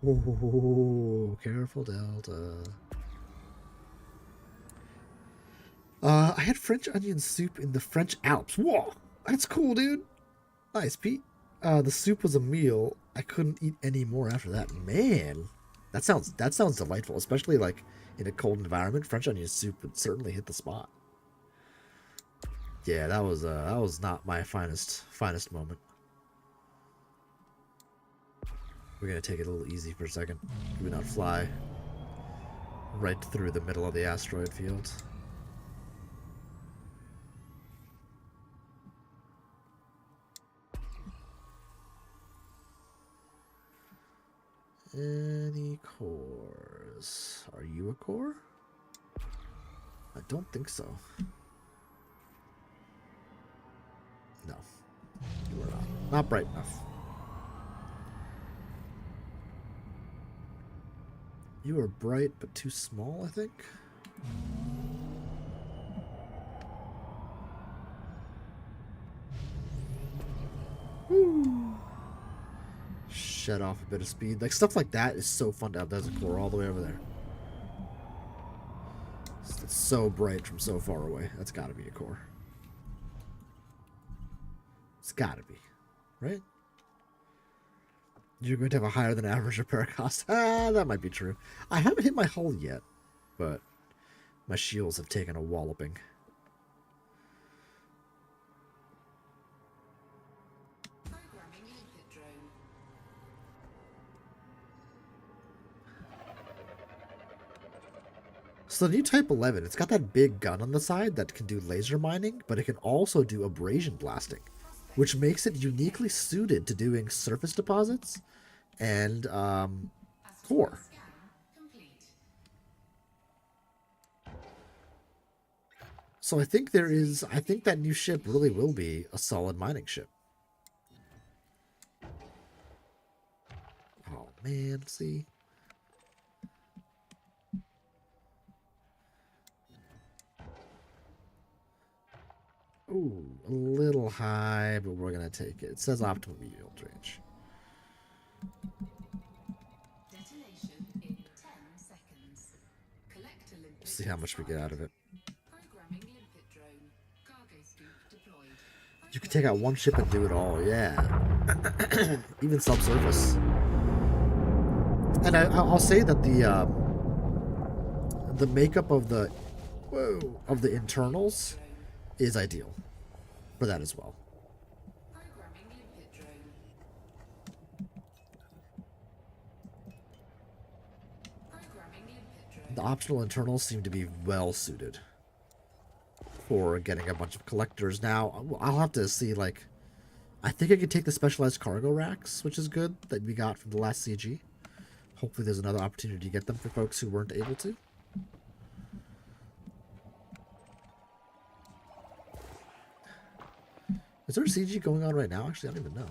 Oh, careful, Delta. I had French onion soup in the French Alps. Whoa, that's cool, dude. Nice, Pete. The soup was a meal. I couldn't eat any more after that. Man, that sounds delightful, especially like in a cold environment. French onion soup would certainly hit the spot. Yeah, that was not my finest moment. We're gonna take it a little easy for a second. We not fly right through the middle of the asteroid field. Any cores? Are you a core? I don't think so. No, you are not. Not bright enough. You are bright, but too small, I think. Woo. Shed off a bit of speed. Like, stuff like that is so fun to have. There's a core all the way over there. It's so bright from so far away. That's gotta be a core. It's gotta be. Right? You're going to have a higher than average repair cost. Ah, that might be true. I haven't hit my hull yet, but my shields have taken a walloping. Programming limpet drone. So the new Type 11, it's got that big gun on the side that can do laser mining, but it can also do abrasion blasting, which makes it uniquely suited to doing surface deposits and core. Scan complete. So I think that new ship really will be a solid mining ship. Oh man, see? Ooh, a little high, but we're gonna take it. It says optimal yield range. Detonation in 10 seconds. Collect a limpet. See how much we get out of it. Programming limpet drone. Cargo scoop deployed. You can take out one ship and do it all, yeah. Even subsurface. And I'll say that the makeup of the internals is ideal for that as well. Programming limpet drone. Programming limpet drone. The optional internals seem to be well suited for getting a bunch of collectors. Now, I'll have to see, like, I think I could take the specialized cargo racks, which is good, that we got from the last CG. Hopefully there's another opportunity to get them for folks who weren't able to. Is there a CG going on right now? Actually, I don't even know.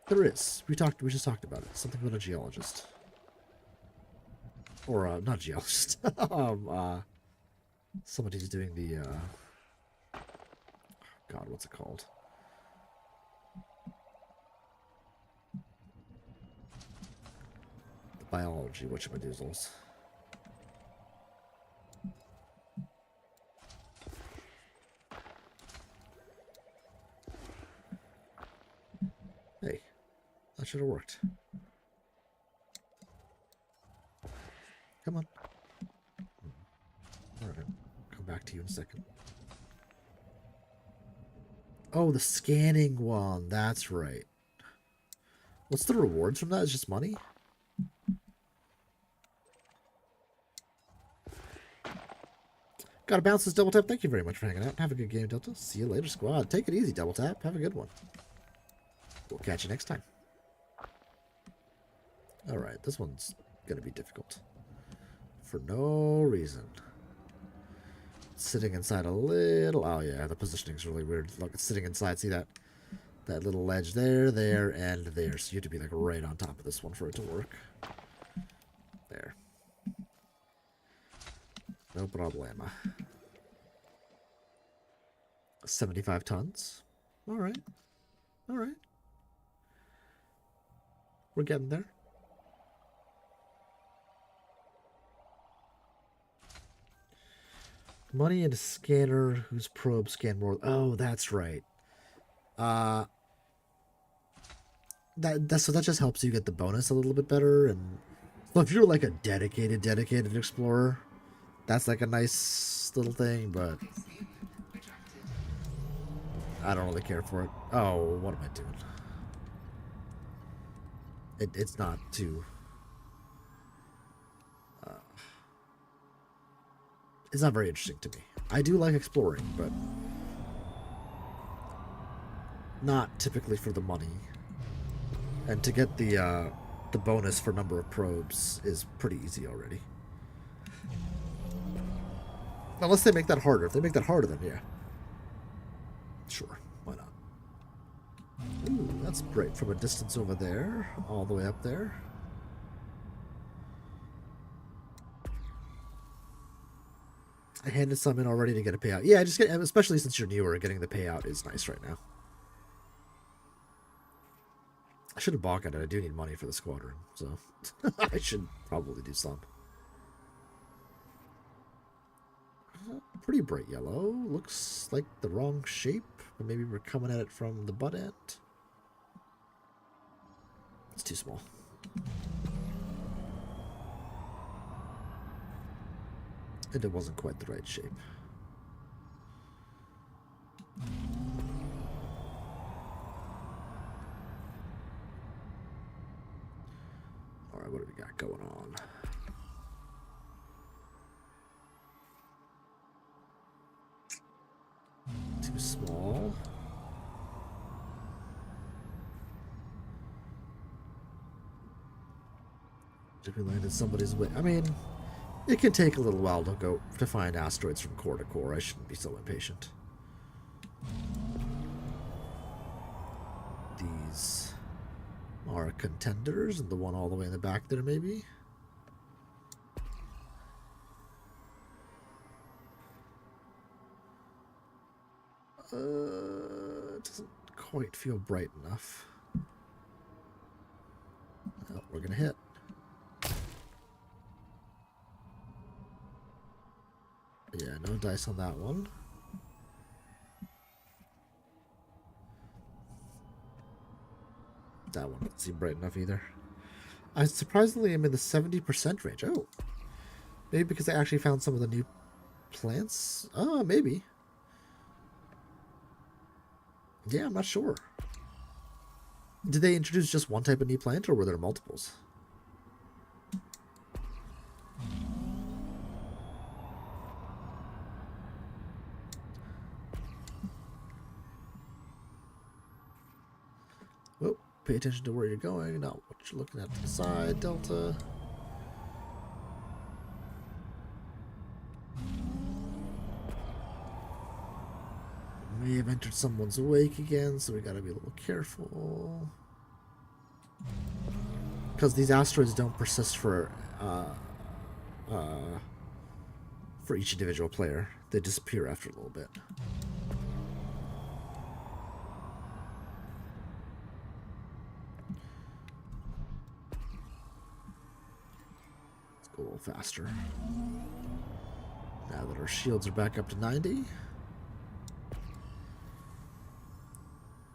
There is. We just talked about it. Something about a geologist. Or, not geologist. Somebody who's doing the, God, what's it called? The biology, whatchamadoozles. should have worked. Come on. Alright. Come back to you in a second. Oh, the scanning one. That's right. What's the rewards from that? It's just money? Gotta bounce this double tap. Thank you very much for hanging out. Have a good game, Delta. See you later, squad. Take it easy, double tap. Have a good one. We'll catch you next time. Alright, this one's gonna be difficult. For no reason. Sitting inside a little... Oh, yeah, the positioning's really weird. Look, it's sitting inside. See that? That little ledge there, there, and there. So you have to be, like, right on top of this one for it to work. There. No problema. 75 tons. Alright. Alright. We're getting there. Money in a scanner whose probes scan more. Oh, that's right. So that just helps you get the bonus a little bit better. And well, if you're like a dedicated explorer, that's like a nice little thing, but I don't really care for it. Oh, what am I doing? It's not too... it's not very interesting to me. I do like exploring, but not typically for the money. And to get the bonus for number of probes is pretty easy already. Unless they make that harder. If they make that harder, then yeah. Sure, why not? Ooh, that's bright from a distance over there, all the way up there. I handed some in already to get a payout. Yeah, just get, especially since you're newer, getting the payout is nice right now. I should have bought it. I do need money for the squadron, so I should probably do some. Pretty bright yellow. Looks like the wrong shape, but maybe we're coming at it from the butt end. It's too small. And it wasn't quite the right shape. Alright, what do we got going on? Too small. Did we land in somebody's way? I mean... it can take a little while to find asteroids from core to core. I shouldn't be so impatient. These are contenders, and the one all the way in the back there, maybe. It doesn't quite feel bright enough. Well, we're gonna hit. Yeah, no dice on that one. That one doesn't seem bright enough either. I surprisingly am in the 70% range. Oh. Maybe because I actually found some of the new plants? Oh, maybe. Yeah, I'm not sure. Did they introduce just one type of new plant, or were there multiples? Well, pay attention to where you're going, not what you're looking at to the side, Delta. May have entered someone's wake again, so we gotta be a little careful. Because these asteroids don't persist for each individual player. They disappear after a little bit. Let's go a little faster. Now that our shields are back up to 90.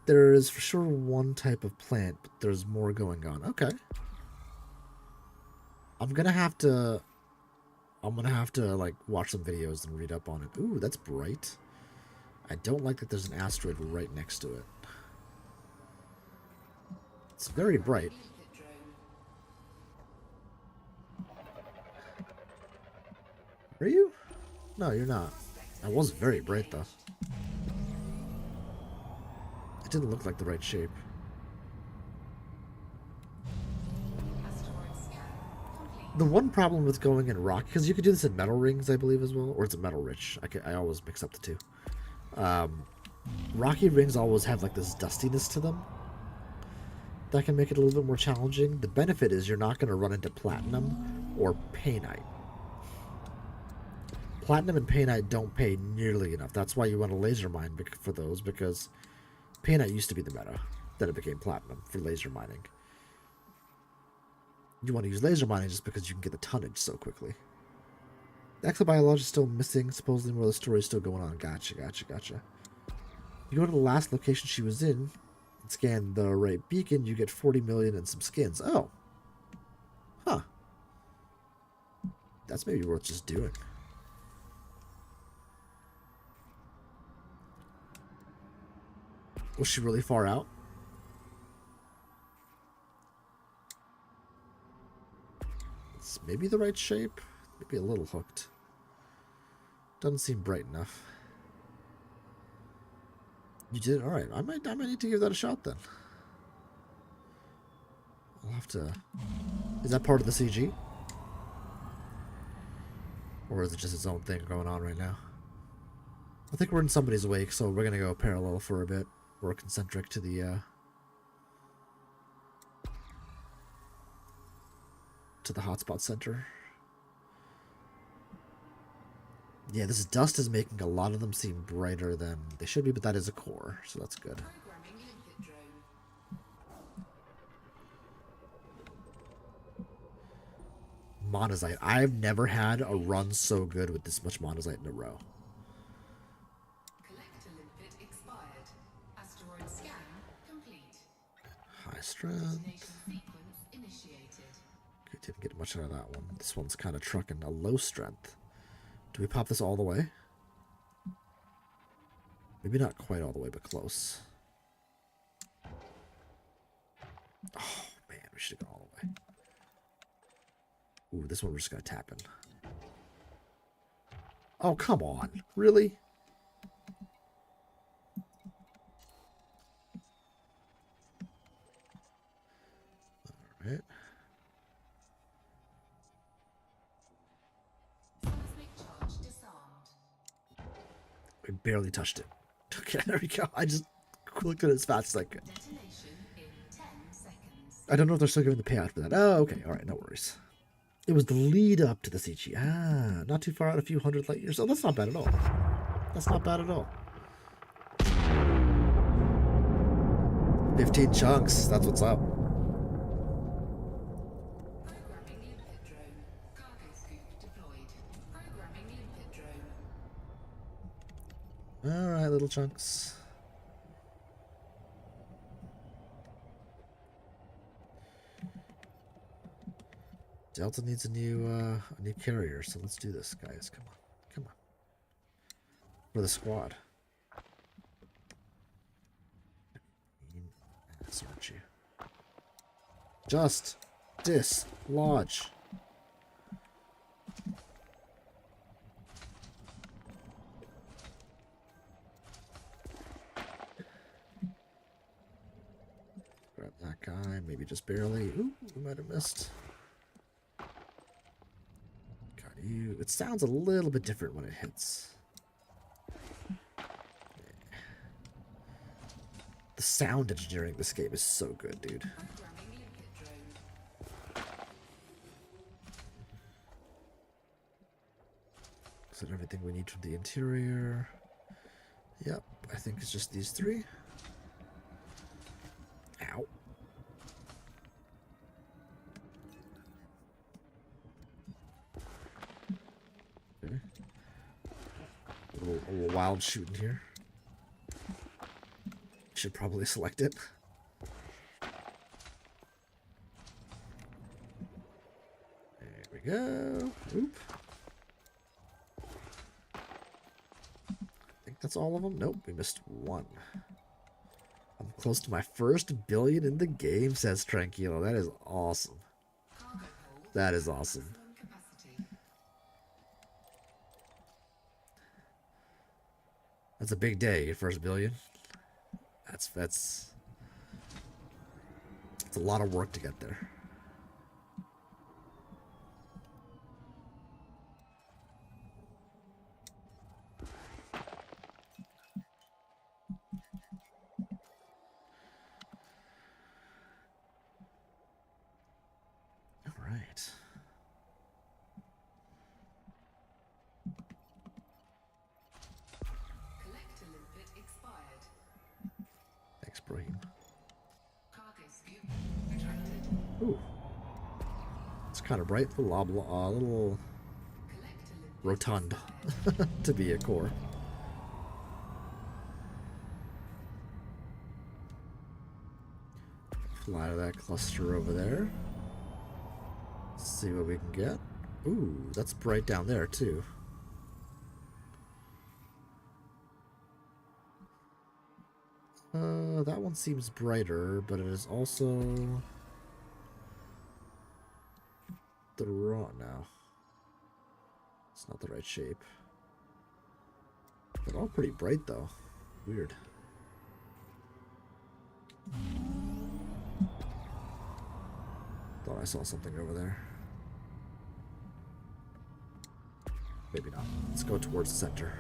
There is for sure one type of plant, but there's more going on. Okay. I'm gonna have to like watch some videos and read up on it. Ooh, that's bright. I don't like that there's an asteroid right next to it. It's very bright. Are you? No, you're not. That was very bright though. It didn't look like the right shape. The one problem with going in rock, because you could do this in metal rings, I believe, as well, or it's a metal rich. I always mix up the two. Rocky rings always have like this dustiness to them that can make it a little bit more challenging. The benefit is you're not going to run into platinum or painite. Platinum and painite don't pay nearly enough. That's why you want a laser mine for those, because painite used to be the meta. Then it became platinum for laser mining. You want to use laser mining just because you can get the tonnage so quickly. The exobiologist is still missing, supposedly while the story is still going on. Gotcha. You go to the last location she was in, and scan the right beacon, you get 40 million and some skins. Oh. Huh. That's maybe worth just doing. Was she really far out? It's maybe the right shape. Maybe a little hooked. Doesn't seem bright enough. You did? Alright, I might need to give that a shot then. I'll have to... Is that part of the CG? Or is it just its own thing going on right now? I think we're in somebody's wake, so we're gonna go parallel for a bit. Or concentric to the hotspot center. Yeah, this dust is making a lot of them seem brighter than they should be, but that is a core, so that's good. Monazite. I've never had a run so good with this much monazite in a row. High strength. Okay, didn't get much out of that one. This one's kind of trucking a low strength. Do we pop this all the way? Maybe not quite all the way, but close. Oh, man, we should have gone all the way. Ooh, this one we're just going to tap in. Oh, come on. Really? All right. We barely touched it. Okay, there we go. I just clicked it as fast as I could. I don't know if they're still giving the payout for that. Oh, okay. All right, no worries. It was the lead up to the CG. Ah, not too far out, a few hundred light years. Oh, that's not bad at all. That's not bad at all. 15 chunks. That's what's up. All right, little chunks. Delta needs a new carrier, so let's do this, guys. Come on, come on. For the squad. Ass, aren't you? Just dislodge. Grab that guy, maybe just barely. Ooh, we might have missed. You. It sounds a little bit different when it hits. The sound engineering this game is so good, dude. Is that everything we need from the interior? Yep, I think it's just these three. Ow. A little wild shooting here. should probably select it. There we go. Oop. I think that's all of them. Nope, we missed one. I'm close to my first billion in the game, says Tranquilo. That is awesome. That is awesome. That's a big day, your first billion. That's a lot of work to get there. All right. Collector limpet expired. Thanks, Brahim. Cargo scoop retracted. Ooh. It's kind of bright, a little Collector limpet rotund expired. to be a core. Fly to that cluster over there. See what we can get. Ooh, that's bright down there too. That one seems brighter, but it is also the wrong now. It's not the right shape. They're all pretty bright though. Weird. Thought I saw something over there. Maybe not. Let's go towards the center.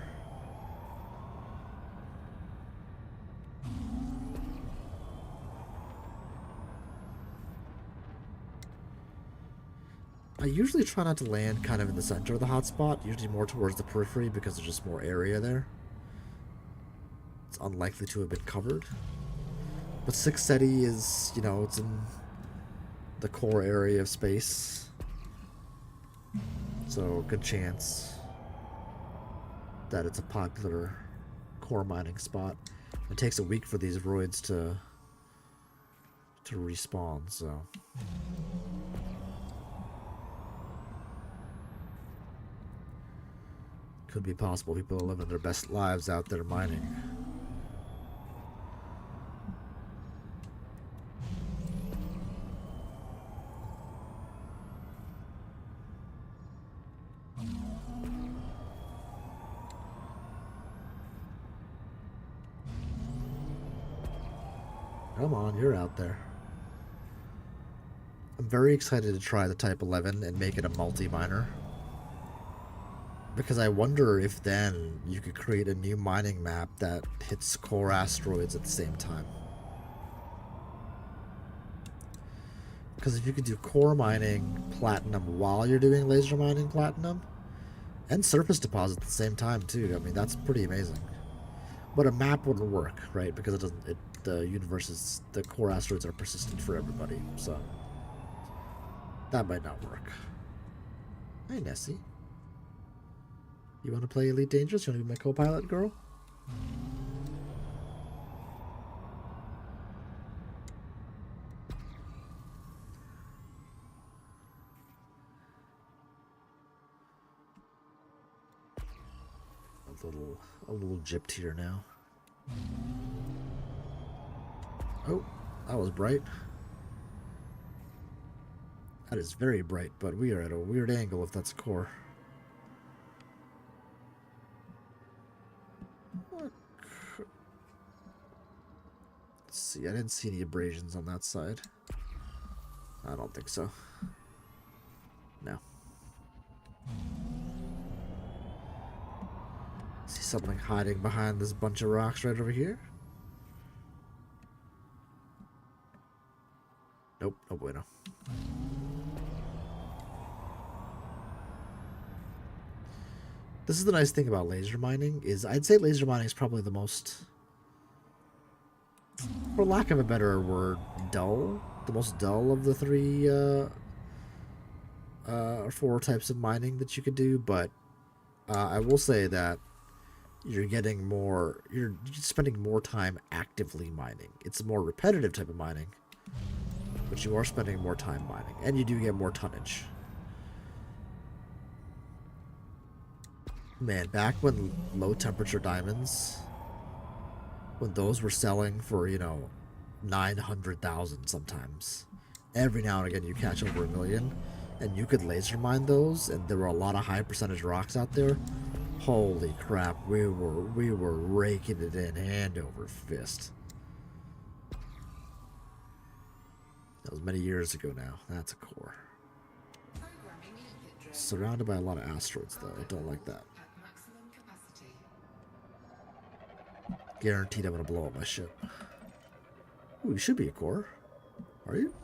I usually try not to land kind of in the center of the hotspot, usually more towards the periphery because there's just more area there. It's unlikely to have been covered. But Six SETI is, you know, it's in the core area of space. So, good chance that it's a popular core mining spot. It takes a week for these roids to respawn, so... Could be possible people are living their best lives out there mining. Come on, you're out there. I'm very excited to try the Type 11 and make it a multi-miner. Because I wonder if then you could create a new mining map that hits core asteroids at the same time. Because if you could do core mining platinum while you're doing laser mining platinum, and surface deposit at the same time too, I mean that's pretty amazing. But a map wouldn't work, right? Because it doesn't. The universe is, the core asteroids are persistent for everybody, so that might not work. Hey Nessie. You want to play Elite Dangerous? You want to be my co-pilot, girl? A little gypped here now. Oh, that was bright. That is very bright, but we are at a weird angle if that's core. Let's see, I didn't see any abrasions on that side. I don't think so. No. See something hiding behind this bunch of rocks right over here? Nope, no bueno. This is the nice thing about laser mining, is I'd say laser mining is probably the most, for lack of a better word, dull. The most dull of the three or four types of mining that you could do, but I will say that you're getting more, you're spending more time actively mining. It's a more repetitive type of mining, but you are spending more time mining, and you do get more tonnage. Man, back when low temperature diamonds, when those were selling for, you know, 900,000 sometimes, every now and again you catch over 1,000,000, and you could laser mine those, and there were a lot of high percentage rocks out there. Holy crap, we were raking it in hand over fist. That was many years ago now. That's a core. Programming liquid drill Surrounded by a lot of asteroids, though. I don't like that. at maximum capacity. Guaranteed I'm gonna blow up my ship. Ooh, you should be a core. Are you?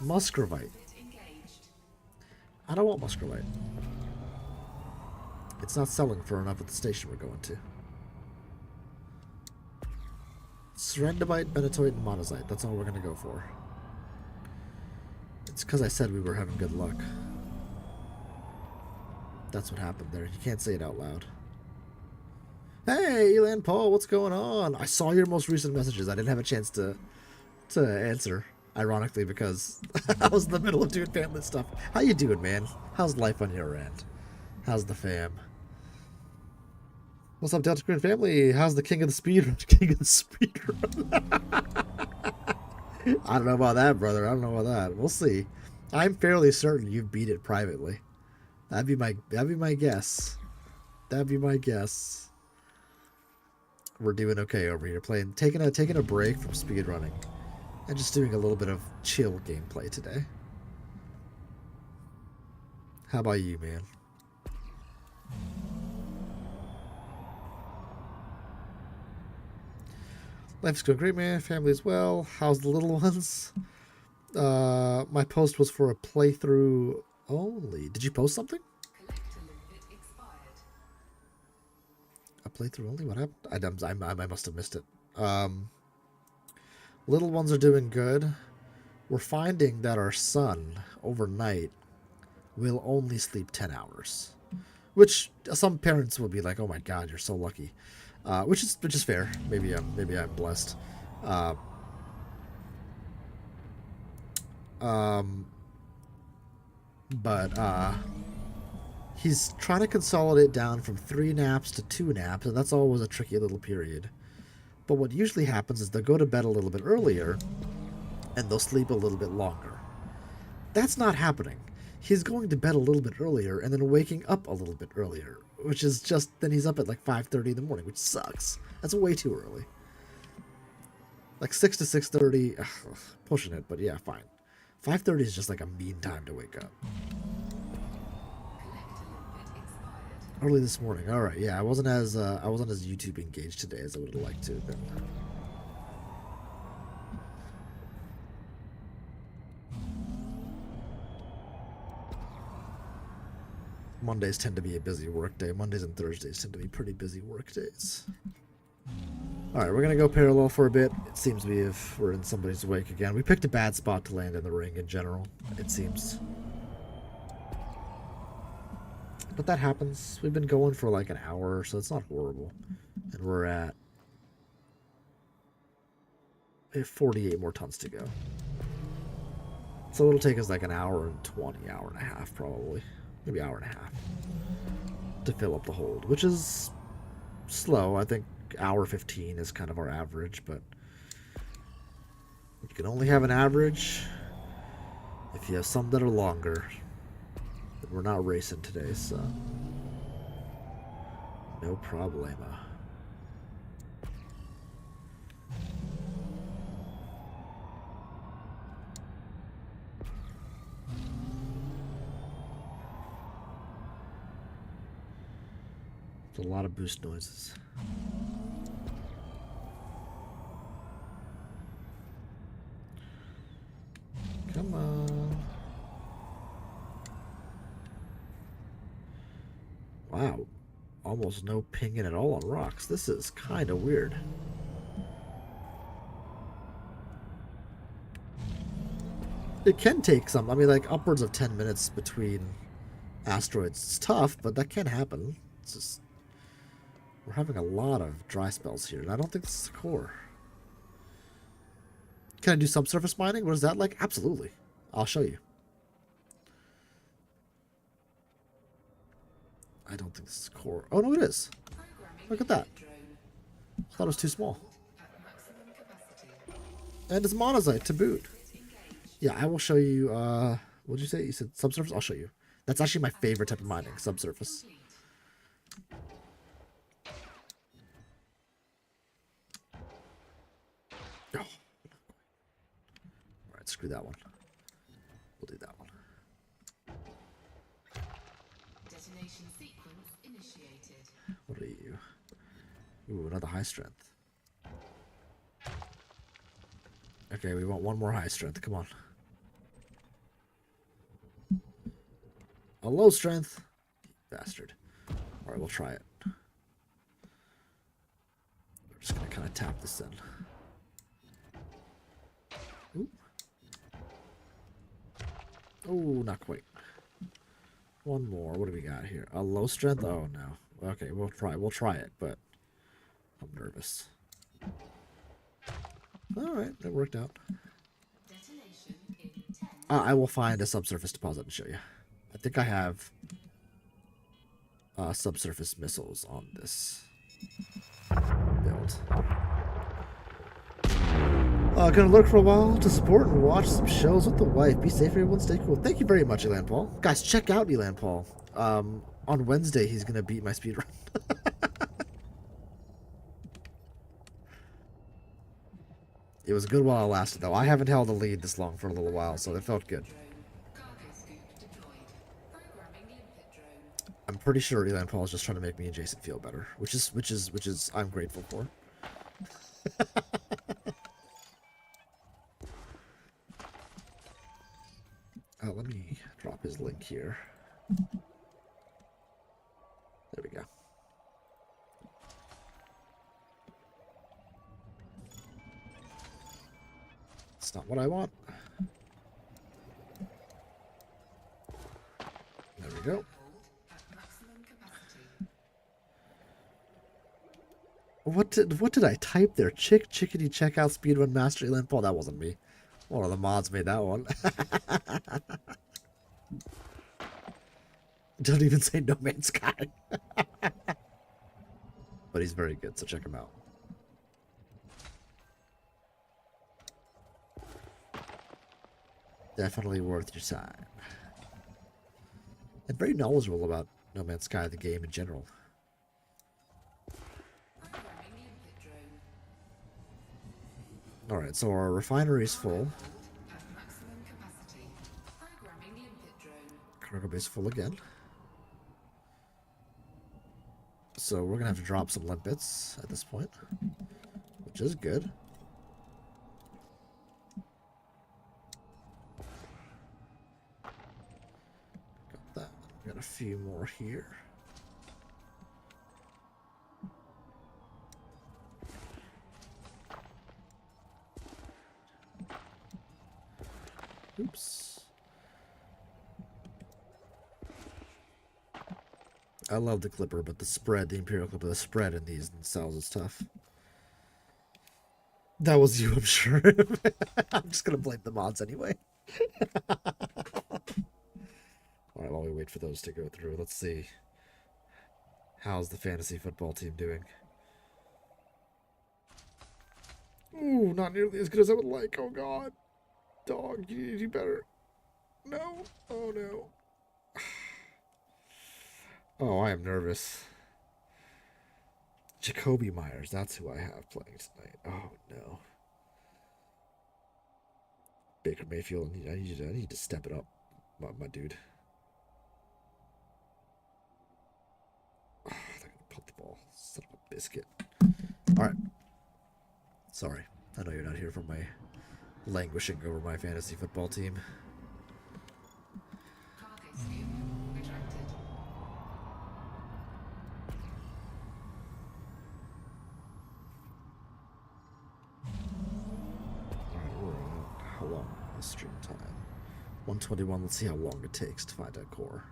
Muscovite. Bit engaged. I don't want muscovite. It's not selling for enough at the station we're going to. Serendipite, benitoite, and monazite. That's all we're gonna go for. It's because I said we were having good luck. That's what happened there. You can't say it out loud. Hey, Elan Paul, what's going on? I saw your most recent messages. I didn't have a chance to answer, ironically, because I was in the middle of doing family stuff. How you doing, man? How's life on your end? How's the fam? What's up, Delta Green family? How's the king of the speedrun? King of the speedrun. I don't know about that, brother. I don't know about that. We'll see. I'm fairly certain you beat it privately. That'd be my guess. That'd be my guess. We're doing okay over here, taking a break from speedrunning and just doing a little bit of chill gameplay today. How about you, man? Life's going great, man. Family as well. How's the little ones? My post was for a playthrough only. Did you post something? Collector liquid expired. A playthrough only? What happened? I must have missed it. Little ones are doing good. We're finding that our son, overnight, will only sleep 10 hours. Which some parents will be like, oh my god, you're so lucky. Which is fair. Maybe I'm blessed. But he's trying to consolidate down from 3 naps to 2 naps, and that's always a tricky little period. But what usually happens is they'll go to bed a little bit earlier, and they'll sleep a little bit longer. That's not happening. He's going to bed a little bit earlier, and then waking up a little bit earlier, which is just, then he's up at like 5:30 in the morning, which sucks. That's way too early. Like 6 to 6:30, pushing it, but yeah, fine. 5:30 is just like a mean time to wake up. Collector liquid expired. Early this morning. All right, yeah, I wasn't as YouTube engaged today as I would have liked to. But Mondays tend to be a busy work day. Mondays and Thursdays tend to be pretty busy work days. All right, we're gonna go parallel for a bit. It seems we're in somebody's wake again. We picked a bad spot to land in the ring in general, it seems. But that happens. We've been going for like an hour, so it's not horrible. And we have 48 more tons to go. So it'll take us like an hour and 20, hour and a half probably. Maybe hour and a half. To fill up the hold, which is slow. I think hour 15 is kind of our average, but you can only have an average if you have some that are longer. We're not racing today, so no problema. It's a lot of boost noises. Come on. Wow. Almost no pinging at all on rocks. This is kind of weird. It can take some, I mean, like upwards of 10 minutes between asteroids. It's tough, but that can happen. It's just We're having a lot of dry spells here, and I don't think this is a core. Can I do subsurface mining? What is that like? Absolutely. I'll show you. I don't think this is core. Oh, no, it is. Look at that. I thought it was too small. And it's monazite to boot. Yeah, I will show you. What did you say? You said subsurface? I'll show you. That's actually my favorite type of mining, subsurface. Oh. Alright, screw that one. We'll do that one. Detonation sequence initiated. What are you? Ooh, another high strength. Okay, we want one more high strength. Come on. A low strength. Bastard. Alright, we'll try it. We're just gonna kind of tap this in. Ooh. Oh, not quite. One more. What do we got here? A low strength? Oh no. Okay, we'll try it, but I'm nervous. Alright, that worked out. Detonation in 10. I will find a subsurface deposit and show you. I think I have subsurface missiles on this build. Gonna lurk for a while to support and watch some shows with the wife. Be safe, everyone. Stay cool. Thank you very much, Elan Paul. Guys, check out Elan Paul. On Wednesday, he's gonna beat my speedrun. It was good while it lasted, though. I haven't held a lead this long for a little while, so it felt good. Cargo scoop deployed. Programming limpet drone. I'm pretty sure Elan Paul is just trying to make me and Jason feel better, which is I'm grateful for. Let me drop his link here. There we go. It's not what I want. There we go. Hold at maximum capacity. What did I type there? Chickadee checkout speedrun master Elan Paul. That wasn't me. One of the mods made that one. Don't even say No Man's Sky. But he's very good, so check him out. Definitely worth your time. And very knowledgeable about No Man's Sky, the game in general. Programming limpet drone. Alright, so our refinery is full. Hold at maximum capacity. Programming limpet drone. Cargo base full again. So we're gonna have to drop some limpets at this point, which is good. Got that. Got a few more here. Oops. I love the Clipper, but the spread, the Imperial Clipper, the spread in these cells is tough. That was you, I'm sure. I'm just gonna blame the mods anyway. Alright, while we wait for those to go through, let's see. How's the fantasy football team doing? Ooh, not nearly as good as I would like. Oh god. Dog, you need to do better. No. Oh no. Oh, I am nervous. Jacoby Myers, that's who I have playing tonight. Oh no. Baker Mayfield, I need to step it up, my dude. Oh, they're gonna punt the ball. Son of a biscuit. Alright. Sorry. I know you're not here for my languishing over my fantasy football team. Cargo scoop retracted. Alright, we're on. How long is stream time? 121. Let's see how long it takes to find that core.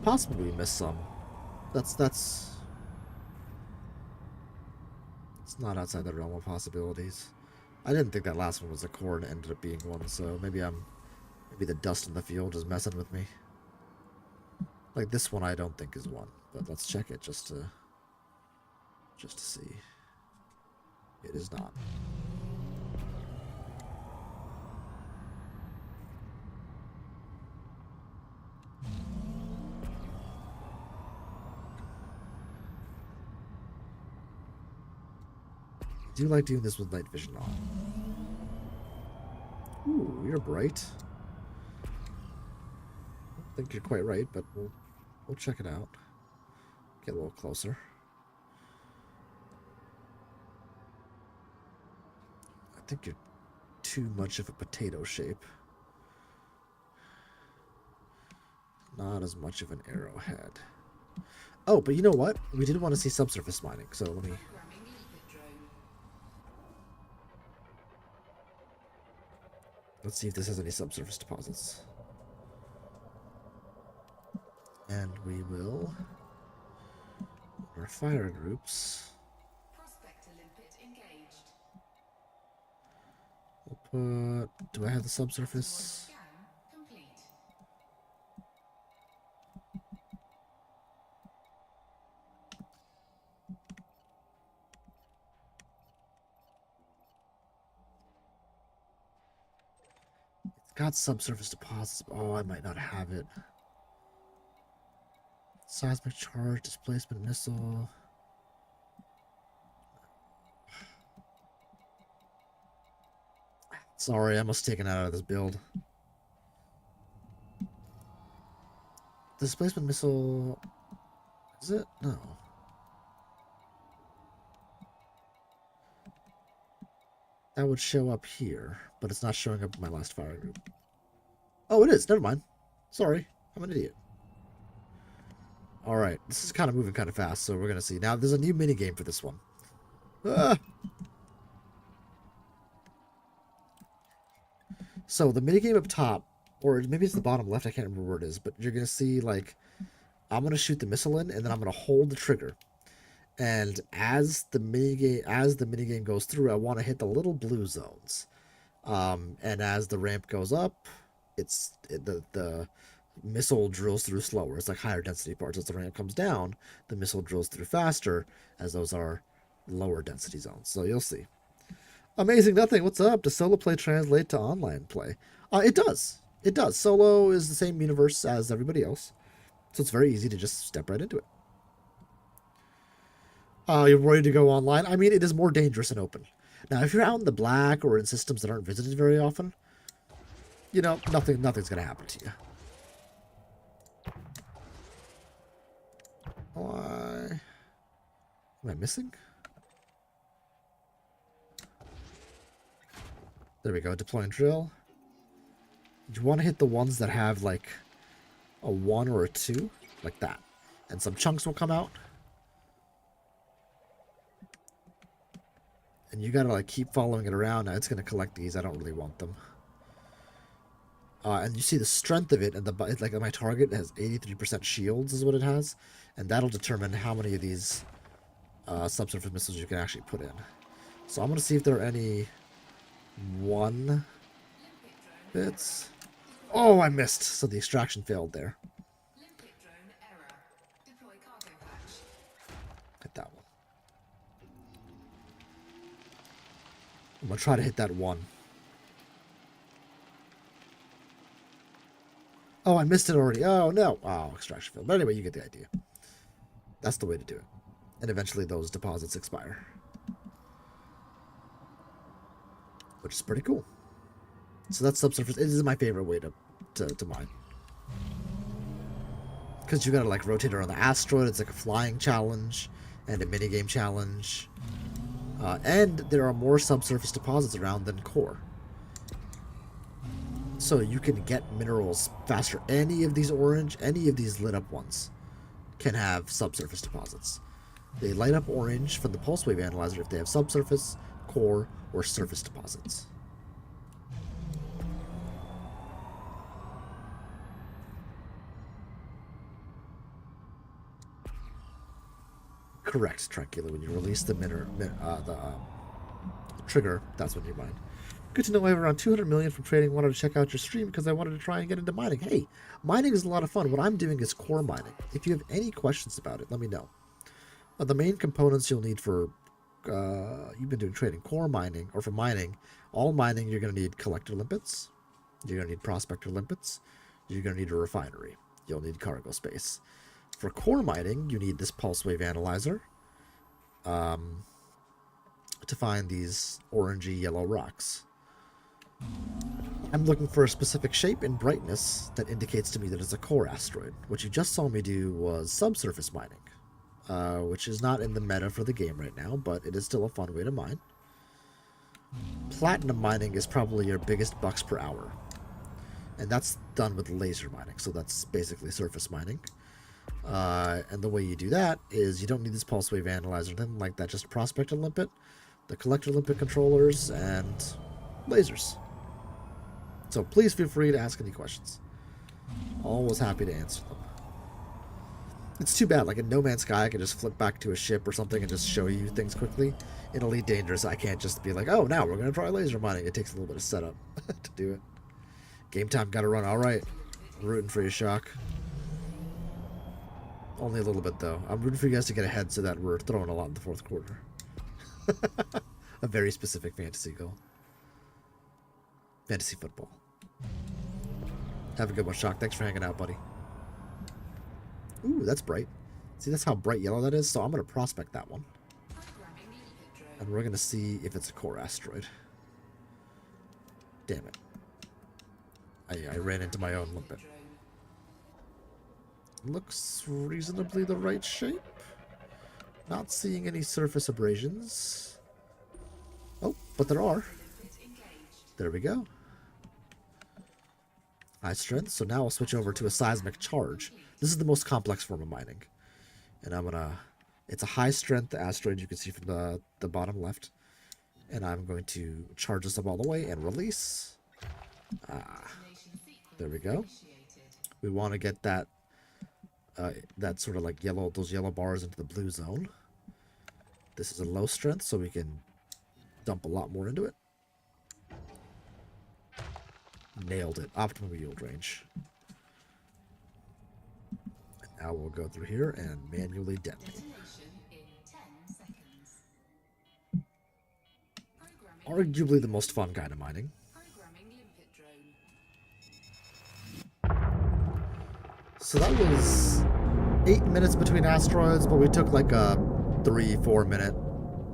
possible we missed some. That's it's not outside the realm of possibilities. I didn't think that last one was a core and it ended up being one, so maybe the dust in the field is messing with me. Like this one I don't think is one, but let's check it just to see. It is not. I do like doing this with night vision on. Ooh, you're bright. I don't think you're quite right, but we'll check it out. Get a little closer. I think you're too much of a potato shape. Not as much of an arrowhead. Oh, but you know what? We did want to see subsurface mining, so let me... Let's see if this has any subsurface deposits. And we will... Our fire groups... Prospector limpet engaged. We'll put... Do I have the subsurface? Scan complete. It's got subsurface deposits. Oh, I might not have it. Seismic charge, displacement missile. Sorry, I must have taken it out of this build. Displacement missile... Is it? No. That would show up here, but it's not showing up in my last fire group. Oh, it is. Never mind. Sorry. I'm an idiot. Alright, this is kind of moving kind of fast, so we're going to see. Now, there's a new minigame for this one. Ah! So, the minigame up top, or maybe it's the bottom left, I can't remember where it is, but you're going to see, like, I'm going to shoot the missile in, and then I'm going to hold the trigger. And as the minigame goes through, I want to hit the little blue zones. And as the ramp goes up, the missile drills through slower. It's like higher density parts. As the ramp comes down, the missile drills through faster, as those are lower density zones. So you'll see. Amazing Nothing, what's up? Does solo play translate to online play? It does. It does. Solo is the same universe as everybody else. So it's very easy to just step right into it. You're ready to go online? I mean, it is more dangerous and open. Now, if you're out in the black or in systems that aren't visited very often, you know, nothing's going to happen to you. Why? Am I missing? There we go. Deploying drill. You want to hit the ones that have like a 1 or a 2, like that. And some chunks will come out. And you gotta like keep following it around. Now it's gonna collect these. I don't really want them. And you see the strength of it, and it's like my target has 83% shields is what it has, and that'll determine how many of these subsurface missiles you can actually put in. So I'm gonna see if there are any 1 bits. Oh, I missed. So the extraction failed there. Limpet drone error. Deploy cargo hatch. Hit that one. I'm gonna try to hit that 1. Oh, I missed it already. Oh, no. Oh, extraction failed. But anyway, you get the idea. That's the way to do it. And eventually those deposits expire. Which is pretty cool. So that's subsurface. It is my favorite way to mine. Because you gotta like rotate around the asteroid. It's like a flying challenge and a minigame challenge. And there are more subsurface deposits around than core. So you can get minerals faster. Any of these orange, any of these lit up ones can have subsurface deposits. They light up orange from the pulse wave analyzer if they have subsurface, core, or surface deposits. Correct, Tranquilla. When you release the trigger, that's when you mine. Good to know I have around 200 million from trading. Wanted to check out your stream because I wanted to try and get into mining. Hey, mining is a lot of fun. What I'm doing is core mining. If you have any questions about it, let me know. The main components you'll need for you've been doing trading, core mining, or for mining, all mining, you're going to need collector limpets, you're going to need prospector limpets, you're going to need a refinery, you'll need cargo space. For core mining, you need this pulse wave analyzer to find these orangey yellow rocks. I'm looking for a specific shape and brightness that indicates to me that it's a core asteroid. What you just saw me do was subsurface mining, which is not in the meta for the game right now, but it is still a fun way to mine. Platinum mining is probably your biggest bucks per hour, and that's done with laser mining, so that's basically surface mining. And the way you do that is you don't need this pulse wave analyzer, nothing like that, just prospector limpet, the collector limpet controllers, and lasers. So please feel free to ask any questions. Always happy to answer them. It's too bad, like in No Man's Sky, I can just flip back to a ship or something and just show you things quickly. In Elite Dangerous, I can't just be like, oh, now we're going to try laser mining. It takes a little bit of setup to do it. Game time, gotta run. Alright. Rooting for you, Shock. Only a little bit, though. I'm rooting for you guys to get ahead so that we're throwing a lot in the fourth quarter. A very specific fantasy goal. Fantasy football. Have a good one, Shock. Thanks for hanging out, buddy. Ooh, that's bright. See, that's how bright yellow that is? So I'm going to prospect that one. And we're going to see if it's a core asteroid. Damn it. I ran into my own limpet. Looks reasonably the right shape. Not seeing any surface abrasions. Oh, but there are. There we go. High strength. So now I'll switch over to a seismic charge. This is the most complex form of mining. And I'm gonna... It's a high strength asteroid you can see from the bottom left. And I'm going to charge this up all the way and release. There we go. We want to get that that sort of like yellow, those yellow bars into the blue zone. This is a low strength, so we can dump a lot more into it. Nailed it. Optimum yield range. And now we'll go through here and manually detonate. Arguably the most fun kind of mining. So that was 8 minutes between asteroids, but we took like a 3-4 minute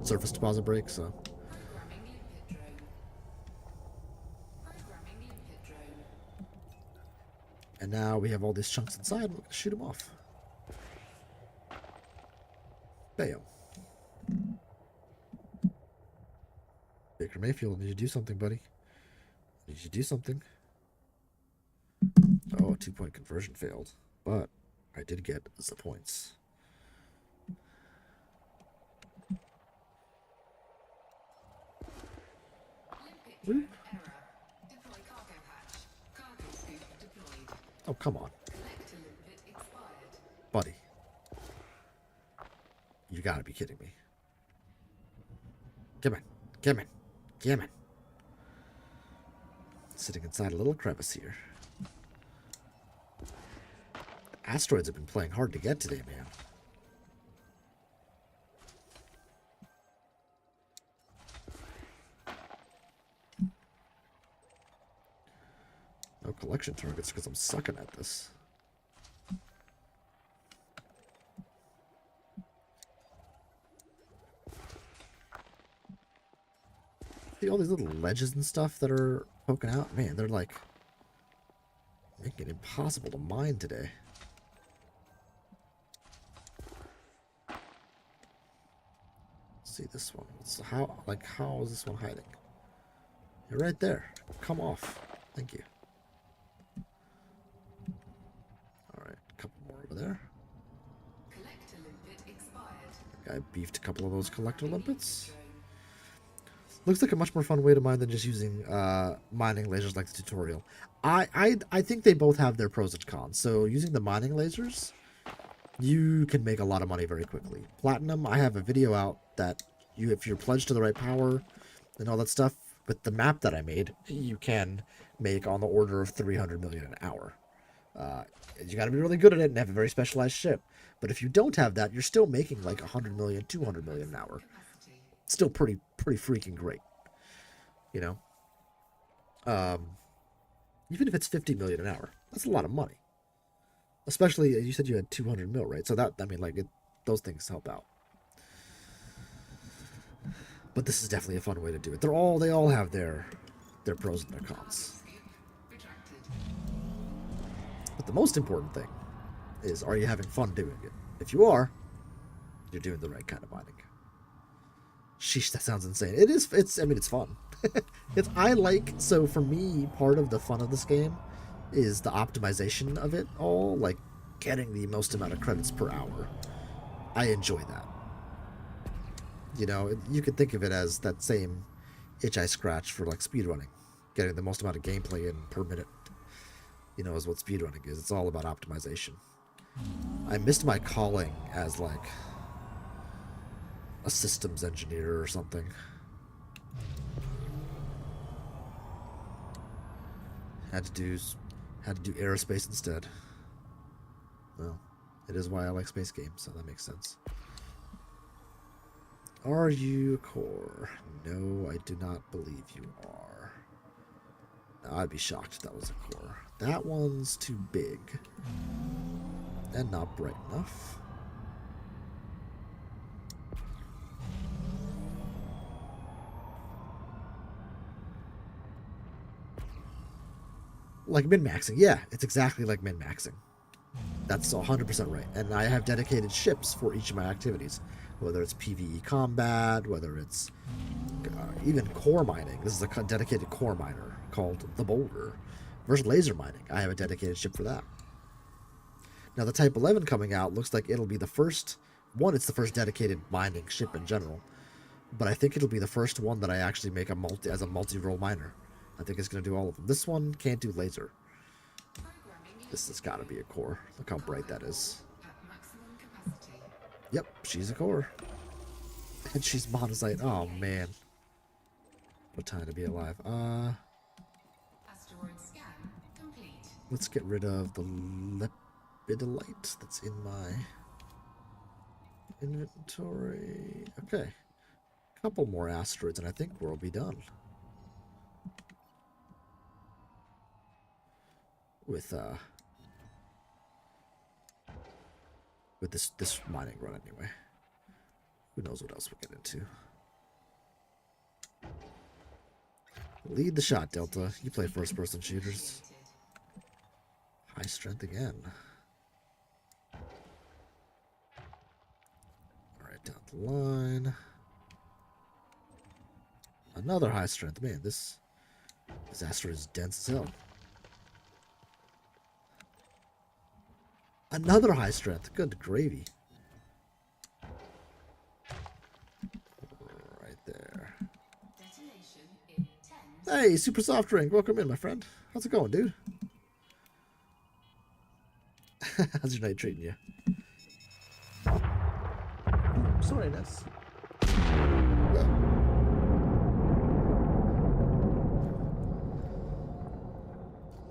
surface deposit break, so. And now we have all these chunks inside, and we're going to shoot them off. Bam. Baker Mayfield, need you to do something, buddy. Need you to do something. Oh, 2-point conversion failed. But I did get the points. Woo. Oh, come on. Buddy. You gotta be kidding me. Come on. Come on. Come on. Sitting inside a little crevice here. Asteroids have been playing hard to get today, man. No collection targets because I'm sucking at this. See all these little ledges and stuff that are poking out? Man, they're like making it impossible to mine today. See this one. How is this one hiding? You're right there. Come off. Thank you. Alright, a couple more over there. I beefed a couple of those collector limpets. Looks like a much more fun way to mine than just using mining lasers like the tutorial. I think they both have their pros and cons. So using the mining lasers, you can make a lot of money very quickly. Platinum, I have a video out that if you're pledged to the right power and all that stuff, with the map that I made, you can make on the order of 300 million an hour. You got to be really good at it and have a very specialized ship. But if you don't have that, you're still making like 100 million, 200 million an hour. Still pretty freaking great. You know? Even if it's 50 million an hour, that's a lot of money. Especially, you said you had 200 mil, right? So that, I mean, like, those things help out. But this is definitely a fun way to do it. They all have their pros and their cons. But the most important thing is, are you having fun doing it? If you are, you're doing the right kind of mining. Sheesh, that sounds insane. It is. I mean, it's fun. So for me, part of the fun of this game is the optimization of it all, like getting the most amount of credits per hour. I enjoy that. You know, you could think of it as that same itch I scratch for like speedrunning. Getting the most amount of gameplay in per minute, you know, is what speedrunning is. It's all about optimization. I missed my calling as like a systems engineer or something. Had to do aerospace instead. Well, it is why I like space games, so that makes sense. Are you a core? No, I do not believe you are. Now, I'd be shocked if that was a core. That one's too big. And not bright enough. Like min-maxing. Yeah, it's exactly like min-maxing. That's 100% right. And I have dedicated ships for each of my activities. Whether it's PvE combat, whether it's even core mining. This is a dedicated core miner called the Boulder. Versus laser mining. I have a dedicated ship for that. Now the Type 11 coming out looks like it'll be the first one. It's the first dedicated mining ship in general. But I think it'll be the first one that I actually make as a multi-role miner. I think it's going to do all of them. This one can't do laser. This has got to be a core. Look how bright that is. Yep, she's a core. And she's monocyte. Oh, man. What time to be alive? Let's get rid of the lepidolite that's in my inventory. Okay. Couple more asteroids and I think we'll be done. With this mining run anyway. Who knows what else we'll get into. Lead the shot, Delta. You play first-person shooters. High strength again. Alright, down the line. Another high strength. Man, this asteroid is dense as hell. Another high strength. Good gravy. Right there. Hey, Super Soft Drink. Welcome in, my friend. How's it going, dude? How's your night treating you? Sorry, Ness.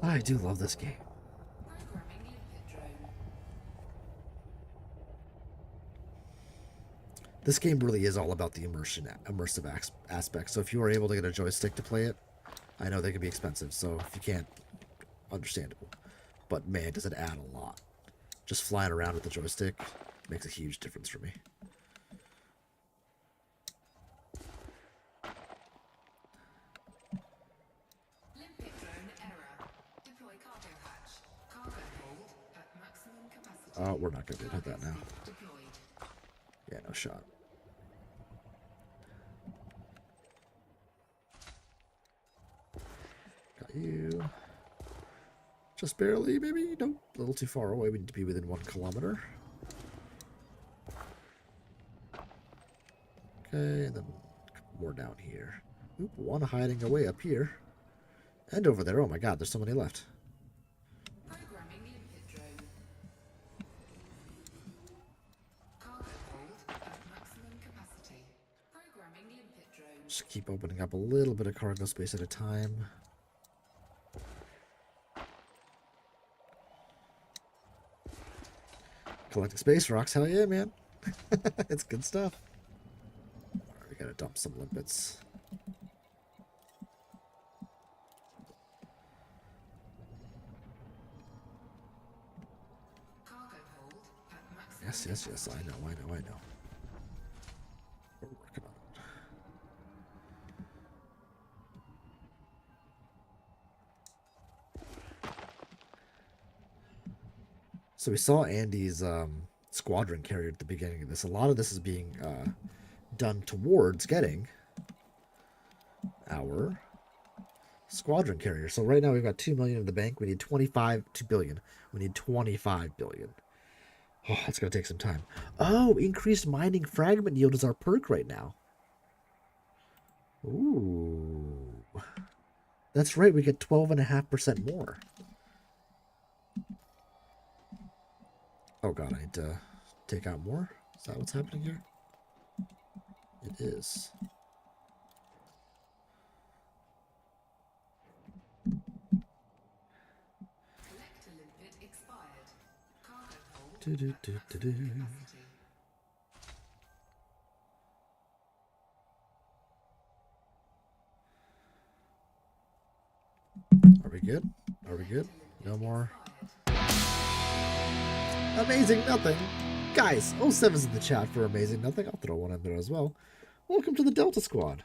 I do love this game. This game really is all about the immersive aspect. So if you are able to get a joystick to play it, I know they can be expensive. So if you can't, understandable. But man, does it add a lot. Just flying around with the joystick makes a huge difference for me. Oh, we're not going to hit that now. Yeah, no shot. Got you. Just barely, maybe? Nope. A little too far away. We need to be within 1 kilometer. Okay, and then a couple more down here. Oop, one hiding away up here. And over there. Oh my god, there's so many left. Just keep opening up a little bit of cargo space at a time. Collecting space rocks, hell yeah, man. It's good stuff. Alright, we gotta dump some limpets. Cargo hold at maximum Yes, yes, yes, I know. We're working on it. So we saw Andy's squadron carrier at the beginning of this. A lot of this is being done towards getting our squadron carrier. So right now we've got 2 million in the bank. We need 2 billion. We need 25 billion. Oh, that's gonna take some time. Oh, increased mining fragment yield is our perk right now. Ooh. That's right, we get 12.5% more. Oh god, I need to take out more? Is that what's happening here? It is. collector limpet expired. Cargo hold Do, do, do, do, do. capacity. Are we good? Are we good? No more. Amazing Nothing. Guys, 07's in the chat for Amazing Nothing. I'll throw one in there as well. Welcome to the Delta Squad.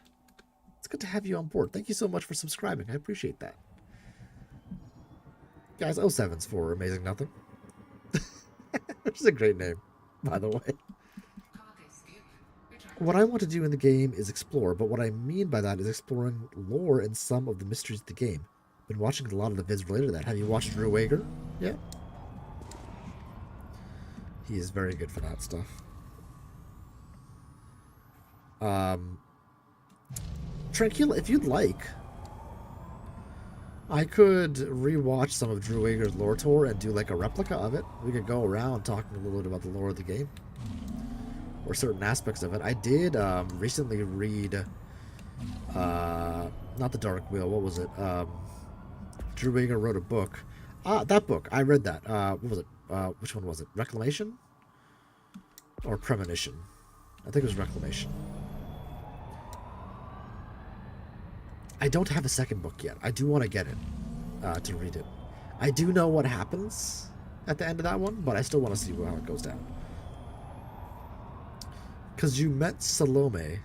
It's good to have you on board. Thank you so much for subscribing. I appreciate that. Guys, 07's for Amazing Nothing. Which is a great name, by the way. Cargo scoop retracted. What I want to do in the game is explore, but what I mean by that is exploring lore and some of the mysteries of the game. Been watching a lot of the vids related to that. Have you watched Drew Wager? Yeah. He is very good for that stuff. Tranquilla, if you'd like, I could rewatch some of Drew Wager's lore tour and do like a replica of it. We could go around talking a little bit about the lore of the game or certain aspects of it. I did recently read, not the Dark Wheel. What was it? Drew Wager wrote a book. That book. I read that. What was it? Which one was it? Reclamation? Or Premonition? I think it was Reclamation. I don't have a second book yet. I do want to get it to read it. I do know what happens at the end of that one, but I still want to see how it goes down. Because you met Salome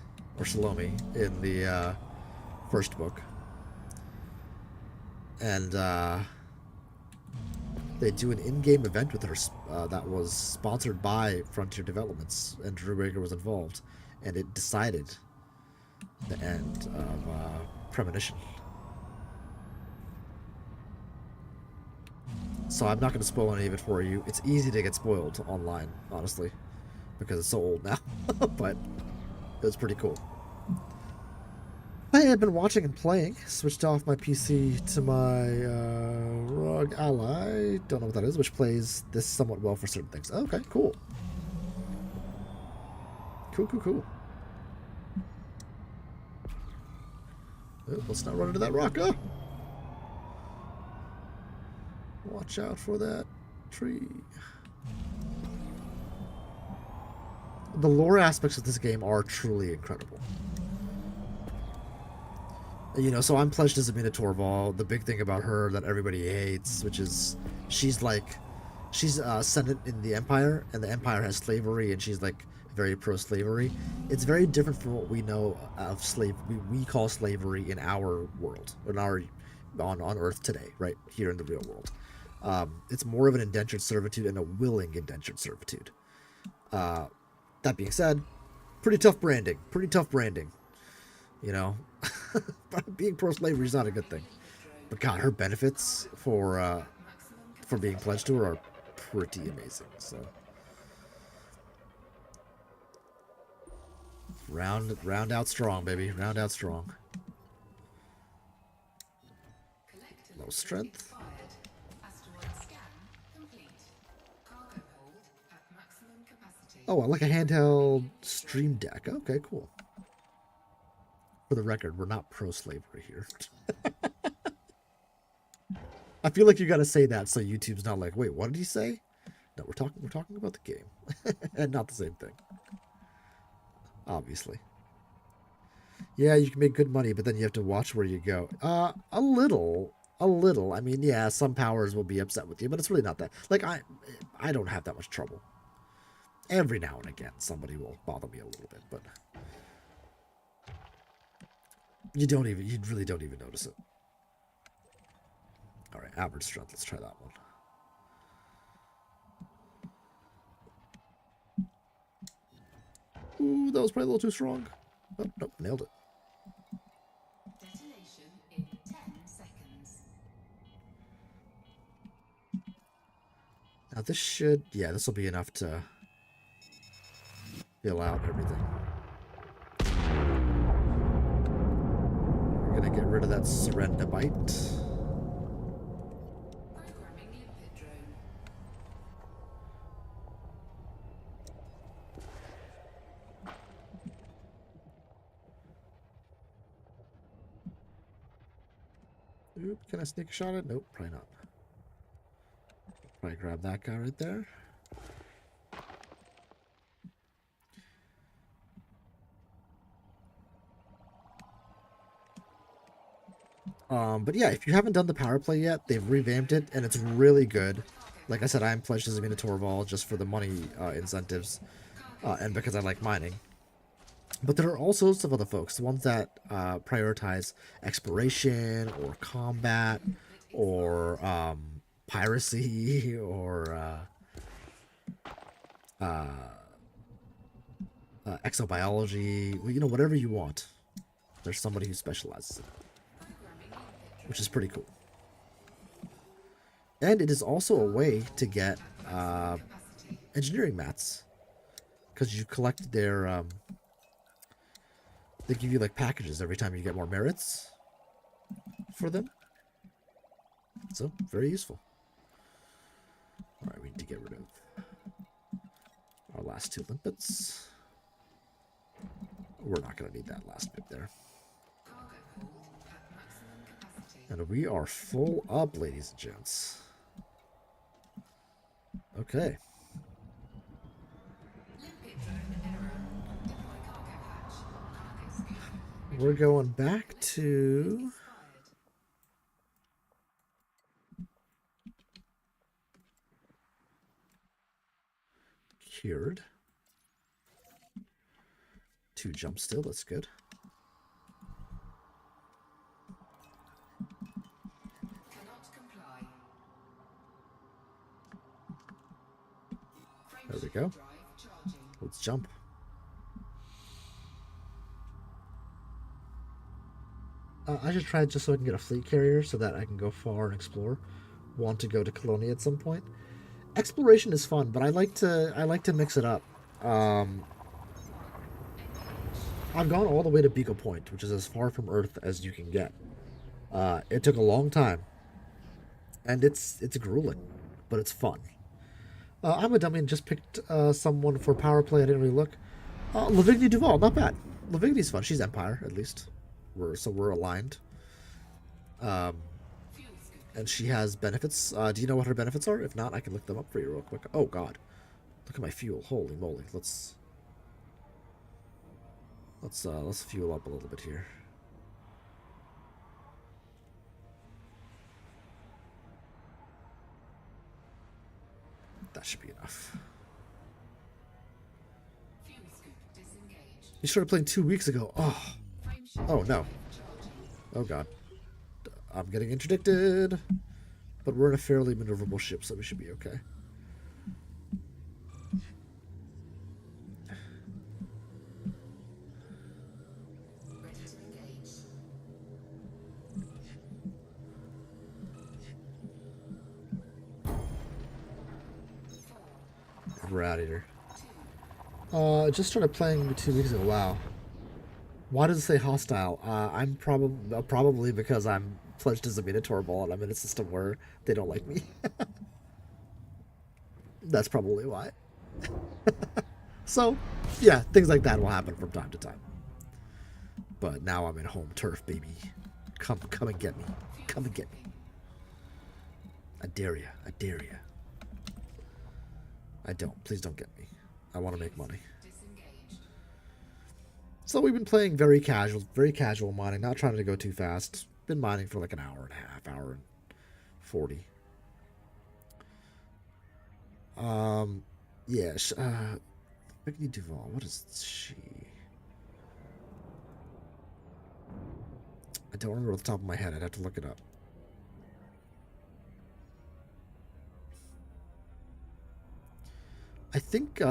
in the first book. And they do an in-game event with her that was sponsored by Frontier Developments, and Drew Wager was involved, and it decided the end of Premonition. So I'm not going to spoil any of it for you. It's easy to get spoiled online, honestly, because it's so old now, but it was pretty cool. I have been watching and playing. Switched off my PC to my ROG Ally. Don't know what that is, which plays this somewhat well for certain things. Okay, cool. Cool. Oh, let's not run into that rock. Oh! Watch out for that tree. The lore aspects of this game are truly incredible. You know, so I'm pledged as a Minotaur Vol. The big thing about her that everybody hates, which is she's Senate in the Empire, and the Empire has slavery, and she's like very pro-slavery. It's very different from what we know of we call slavery in our world, on Earth today, right here in the real world. It's more of an indentured servitude and a willing indentured servitude. That being said, pretty tough branding. You know, being pro-slavery is not a good thing. But God, her benefits for being pledged to her are pretty amazing. So round out strong, baby. Round out strong. Low strength. Oh, I like a handheld stream deck. Okay, cool. For the record, we're not pro-slavery here. I feel like you got to say that so YouTube's not like, wait, what did he say? No, we're talking about the game, and not the same thing. Obviously. Yeah, you can make good money, but then you have to watch where you go. A little. I mean, yeah, some powers will be upset with you, but it's really not that. Like, I don't have that much trouble. Every now and again, somebody will bother me a little bit, but you really don't even notice it. All right, average strength. Let's try that one. Ooh, that was probably a little too strong. Oh, nope, nailed it. Detonation in 10 seconds. Now this should, yeah, this will be enough to fill out everything. We're gonna get rid of that Surrender Bite. Programming limpet drone. Oop, can I sneak a shot at it? Nope, probably not. Probably grab that guy right there. But yeah, if you haven't done the power play yet, they've revamped it, and it's really good. Like I said, I am pledged as a Minotaur Vol just for the money incentives, and because I like mining. But there are all sorts of other folks, the ones that prioritize exploration or combat or piracy or exobiology, you know, whatever you want. There's somebody who specializes in it, which is pretty cool. And it is also a way to get engineering mats, because you collect their they give you like packages every time you get more merits for them. So, very useful. Alright, we need to get rid of our last 2 limpets. We're not going to need that last bit there. And we are full up, ladies and gents. Okay. We're going back to cured. 2 jump still, that's good. There we go. Let's jump. I should try it just so I can get a fleet carrier so that I can go far and explore. Want to go to Colonia at some point. Exploration is fun, but I like to mix it up. I've gone all the way to Beagle Point, which is as far from Earth as you can get. It took a long time, and it's grueling, but it's fun. I'm a dummy and just picked someone for power play. I didn't really look. Lavigny Duval, not bad. Lavigny's fun. She's Empire, at least. We're aligned. And she has benefits. Do you know what her benefits are? If not, I can look them up for you real quick. Oh God, look at my fuel. Holy moly. Let's fuel up a little bit here. That should be enough. You started playing 2 weeks ago. Oh no. Oh God. I'm getting interdicted. But we're in a fairly maneuverable ship, so we should be okay. Rat Eater. Just started playing 2 weeks ago. Wow. Why does it say hostile? I'm probably because I'm pledged as a Minotaur Ball and I'm in a system where they don't like me. That's probably why. So, yeah, things like that will happen from time to time. But now I'm in home turf, baby. Come and get me. Come and get me. I dare ya. I dare ya. I don't. Please don't get me. I want to make money. Disengaged. So we've been playing very casual mining, not trying to go too fast. Been mining for like an hour and a half, hour and 40. Yeah, Vicky Duval, what is she? I don't remember off the top of my head. I'd have to look it up. I think, you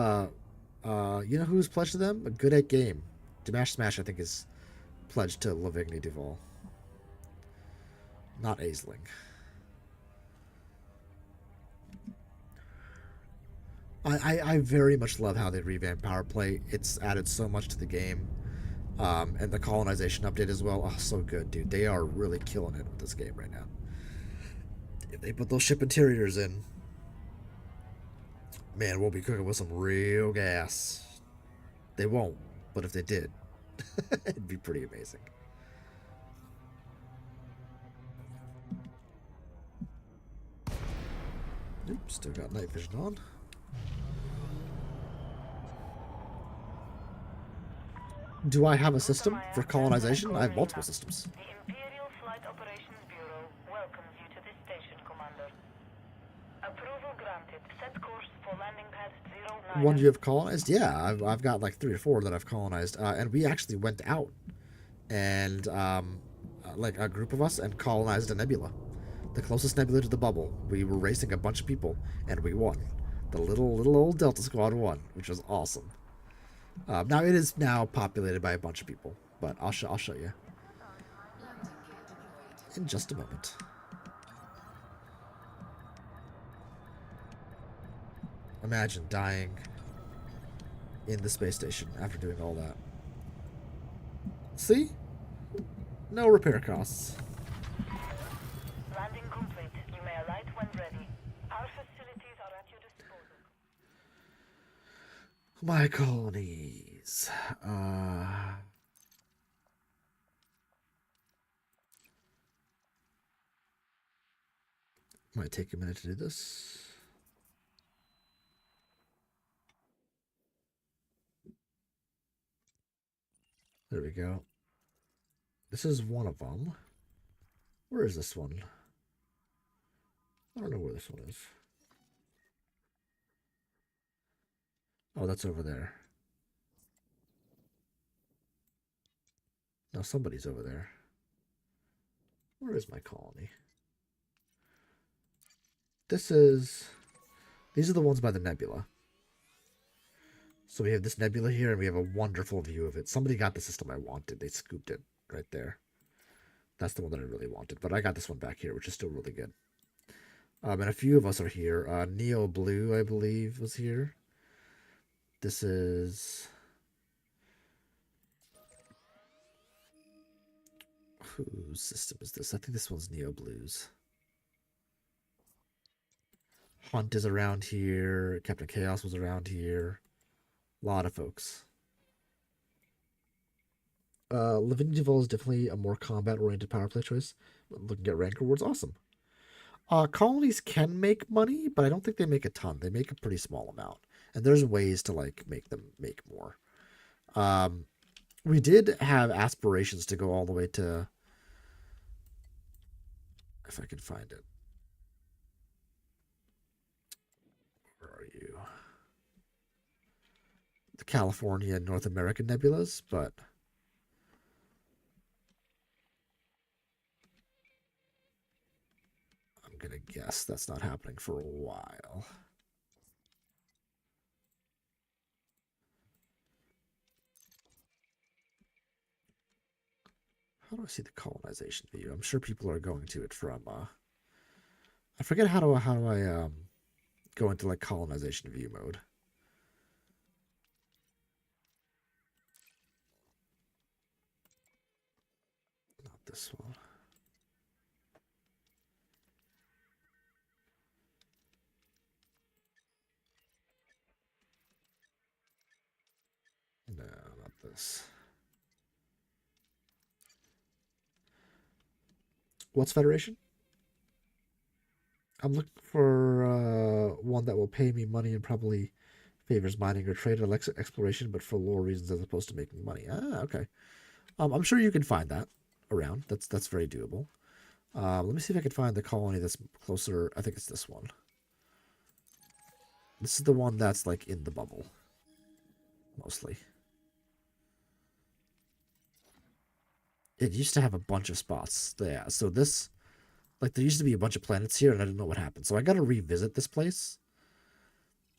know who's pledged to them? A Good at Game. Damash Smash, I think, is pledged to Lavigny Duval. Not Aisling. I very much love how they revamped Power Play. It's added so much to the game. And the colonization update as well. Oh, so good, dude. They are really killing it with this game right now. If they put those ship interiors in, man, we'll be cooking with some real gas. They won't, but if they did, it'd be pretty amazing. Oops, still got night vision on. Do I have a system for colonization? I have multiple systems. The Imperial Flight Operations Bureau welcomes you to this station, Commander. Approval granted. Set course for landing pad 09. One you have colonized? Yeah, I've got like 3 or 4 that I've colonized. And we actually went out and, like a group of us, and colonized a nebula. The closest nebula to the bubble. We were racing a bunch of people, and we won. The little old Delta Squad won, which was awesome. Now it is now populated by a bunch of people, but I'll show you Landing gear deployed. in just a moment. Imagine dying in the space station after doing all that. See? No repair costs. Landing complete. You may alight when ready. Our facilities are at your disposal. My colonies. Might take a minute to do this. There we go. This is one of them. Where is this one? I don't know where this one is. Oh, that's over there. Now somebody's over there. Where is my colony? These are the ones by the nebula. So we have this nebula here, and we have a wonderful view of it. Somebody got the system I wanted. They scooped it right there. That's the one that I really wanted. But I got this one back here, which is still really good. And a few of us are here. Neo Blue, I believe, was here. This is... whose system is this? I think this one's Neo Blue's. Hunt is around here. Captain Chaos was around here. A lot of folks. Lavinia Duval is definitely a more combat-oriented power play choice. Looking at rank rewards, awesome. Colonies can make money, but I don't think they make a ton. They make a pretty small amount. And there's ways to like make them make more. We did have aspirations to go all the way to... if I could find it. Where are you? The California and North American nebulas, but... I'm gonna guess that's not happening for a while. How do I see the colonization view? I'm sure people are going to it from I forget how do I go into like colonization view mode. Not this one. No, not this. What's Federation? I'm looking for one that will pay me money and probably favors mining or trade or exploration, but for lore reasons as opposed to making money. Ah, okay. I'm sure you can find that around. That's very doable. Let me see if I can find the colony that's closer. I think it's this one. This is the one that's like in the bubble, mostly. It used to have a bunch of spots. Yeah, so this, like, there used to be a bunch of planets here, and I didn't know what happened. So I got to revisit this place.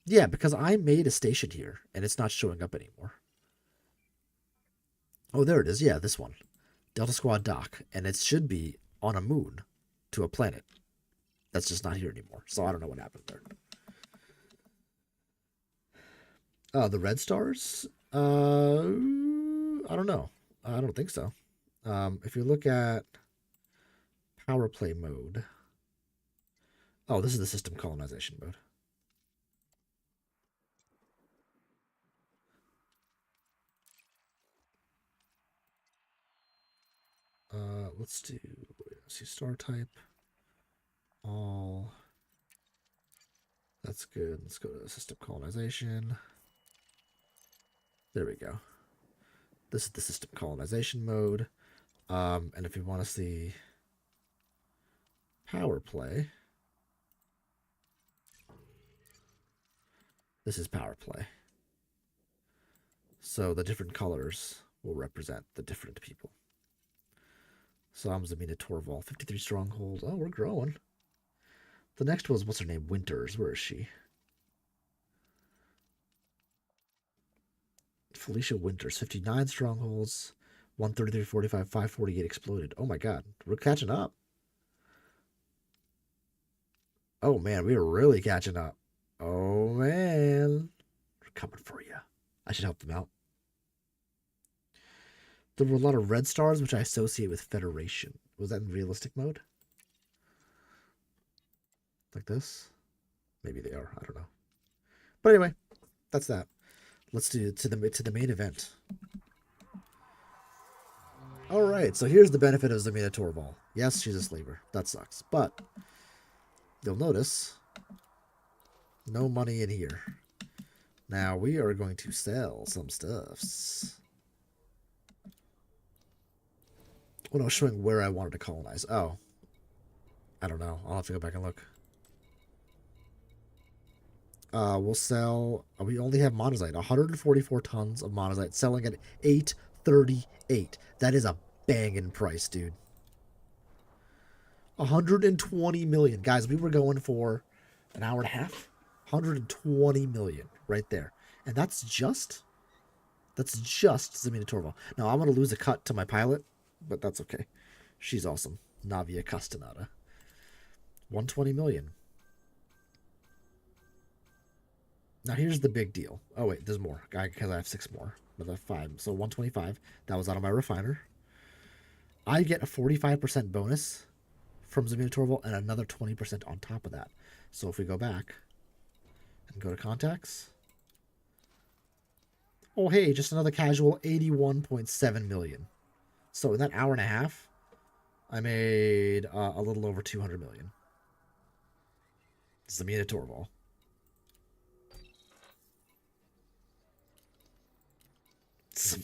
Yeah, because I made a station here, and it's not showing up anymore. Oh, there it is. Yeah, this one. Delta Squad Dock. And it should be on a moon to a planet. That's just not here anymore. So I don't know what happened there. The red stars? I don't know. I don't think so. If you look at power play mode. Oh, this is the system colonization mode. Let's see star type. All. That's good. Let's go to system colonization. There we go. This is the system colonization mode. And if you want to see power play, this is power play. So the different colors will represent the different people. Psalms Amina Torval, 53 strongholds. Oh, we're growing. The next was, what's her name? Winters. Where is she? Felicia Winters, 59 strongholds, 133, 45, 548 exploded. Oh my god, we're catching up. Oh man, we are really catching up. Oh man, we're coming for you. I should help them out. There were a lot of red stars, which I associate with Federation. Was that in realistic mode? Like this? Maybe they are. I don't know. But anyway, that's that. Let's do to the main event. All right, so here's the benefit of Zamina Torval. Yes, she's a slaver. That sucks. But you'll notice no money in here. Now we are going to sell some stuffs. When I was showing where I wanted to colonize. Oh. I don't know. I'll have to go back and look. We'll sell. We only have monazite. 144 tons of monazite selling at 838. That is a banging price, dude. 120 million. Guys, we were going for an hour and a half. 120 million right there. And that's just Zamina Torval. Now, I'm going to lose a cut to my pilot, but that's okay. She's awesome. Navia Castaneda. 120 million. Now, here's the big deal. Oh, wait, there's more. Because I have 6 more. Another 5. So, 125. That was out of my refiner. I get a 45% bonus from Zamina Torval and another 20% on top of that. So, if we go back and go to contacts. Oh, hey, just another casual 81.7 million. So, in that hour and a half, I made a little over 200 million. Zamina Torval.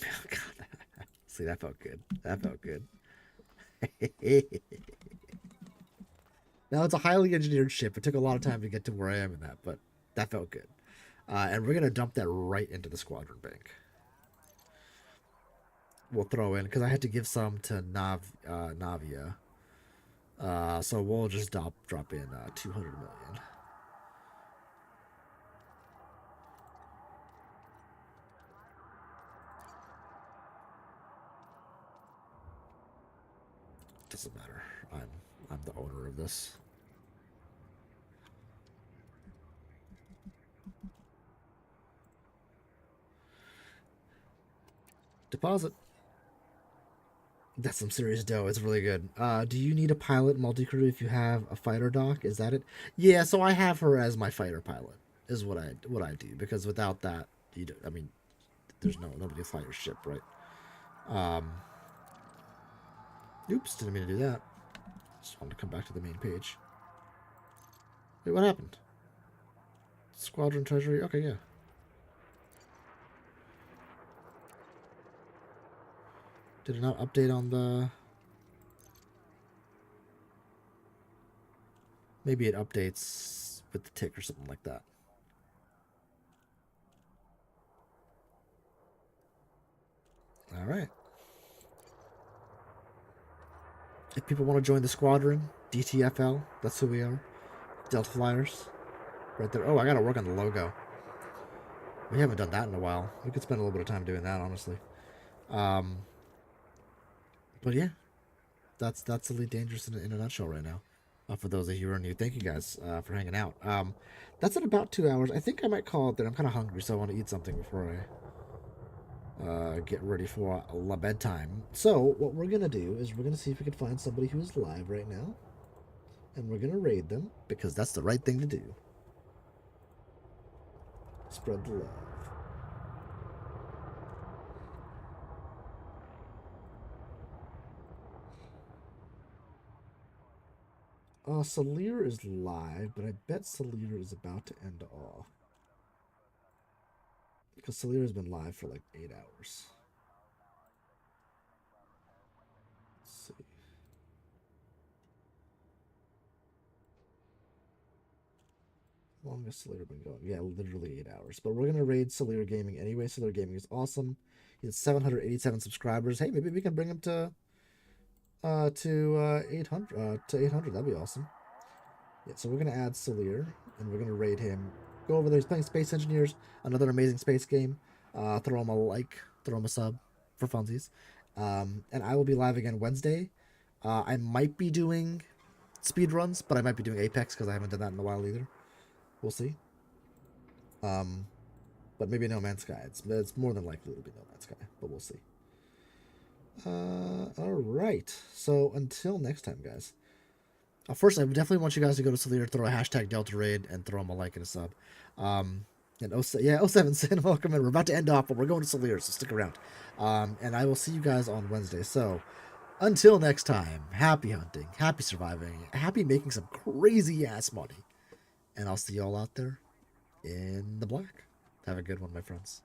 God, see, that felt good. That felt good. Now, it's a highly engineered ship. It took a lot of time to get to where I am in that, but that felt good. And we're going to dump that right into the squadron bank. We'll throw in, because I had to give some to Navia. So we'll just drop in 200 million. Doesn't matter. I'm the owner of this. Deposit. That's some serious dough. It's really good. Do you need a pilot multi-crew if you have a fighter dock? Is that it? Yeah, so I have her as my fighter pilot. Is what I do, because without that, I mean, there's nobody to fly your ship, right? Oops, didn't mean to do that. Just wanted to come back to the main page. Wait, what happened? Squadron Treasury? Okay, yeah. Did it not update on the... Maybe it updates with the tick or something like that. All right. If people want to join the squadron, DTFL, that's who we are. Delta Flyers. Right there. Oh, I got to work on the logo. We haven't done that in a while. We could spend a little bit of time doing that, honestly. But yeah, that's Elite Dangerous in a nutshell right now. For those of you who are new, thank you guys for hanging out. That's at about 2 hours. I think I might call it there. I'm kind of hungry, so I want to eat something before I get ready for bedtime. So what we're gonna do is we're gonna see if we can find somebody who is live right now, and we're gonna raid them because that's the right thing to do. Spread the love. Salir is live, but I bet Salir is about to end off. Because Salir has been live for like 8 hours. Let's see. How long has Salir been going? Yeah, literally 8 hours. But we're going to raid Salir Gaming anyway. Salir Gaming is awesome. He has 787 subscribers. Hey, maybe we can bring him to 800. To 800, that'd be awesome. Yeah, so we're going to add Salir, and we're going to raid him. Go over there. He's playing Space Engineers, another amazing space game. Throw him a like, throw him a sub for funsies. And I will be live again Wednesday. I might be doing speed runs, but I might be doing Apex because I haven't done that in a while either. We'll see. But maybe No Man's Sky. It's more than likely it'll be No Man's Sky, but we'll see. All right. So until next time, guys. First, I definitely want you guys to go to Salir, throw a hashtag Delta Raid, and throw him a like and a sub. And 07 Sin, welcome in. We're about to end off, but we're going to Salir, so stick around. And I will see you guys on Wednesday. So until next time, happy hunting, happy surviving, happy making some crazy ass money. And I'll see y'all out there in the black. Have a good one, my friends.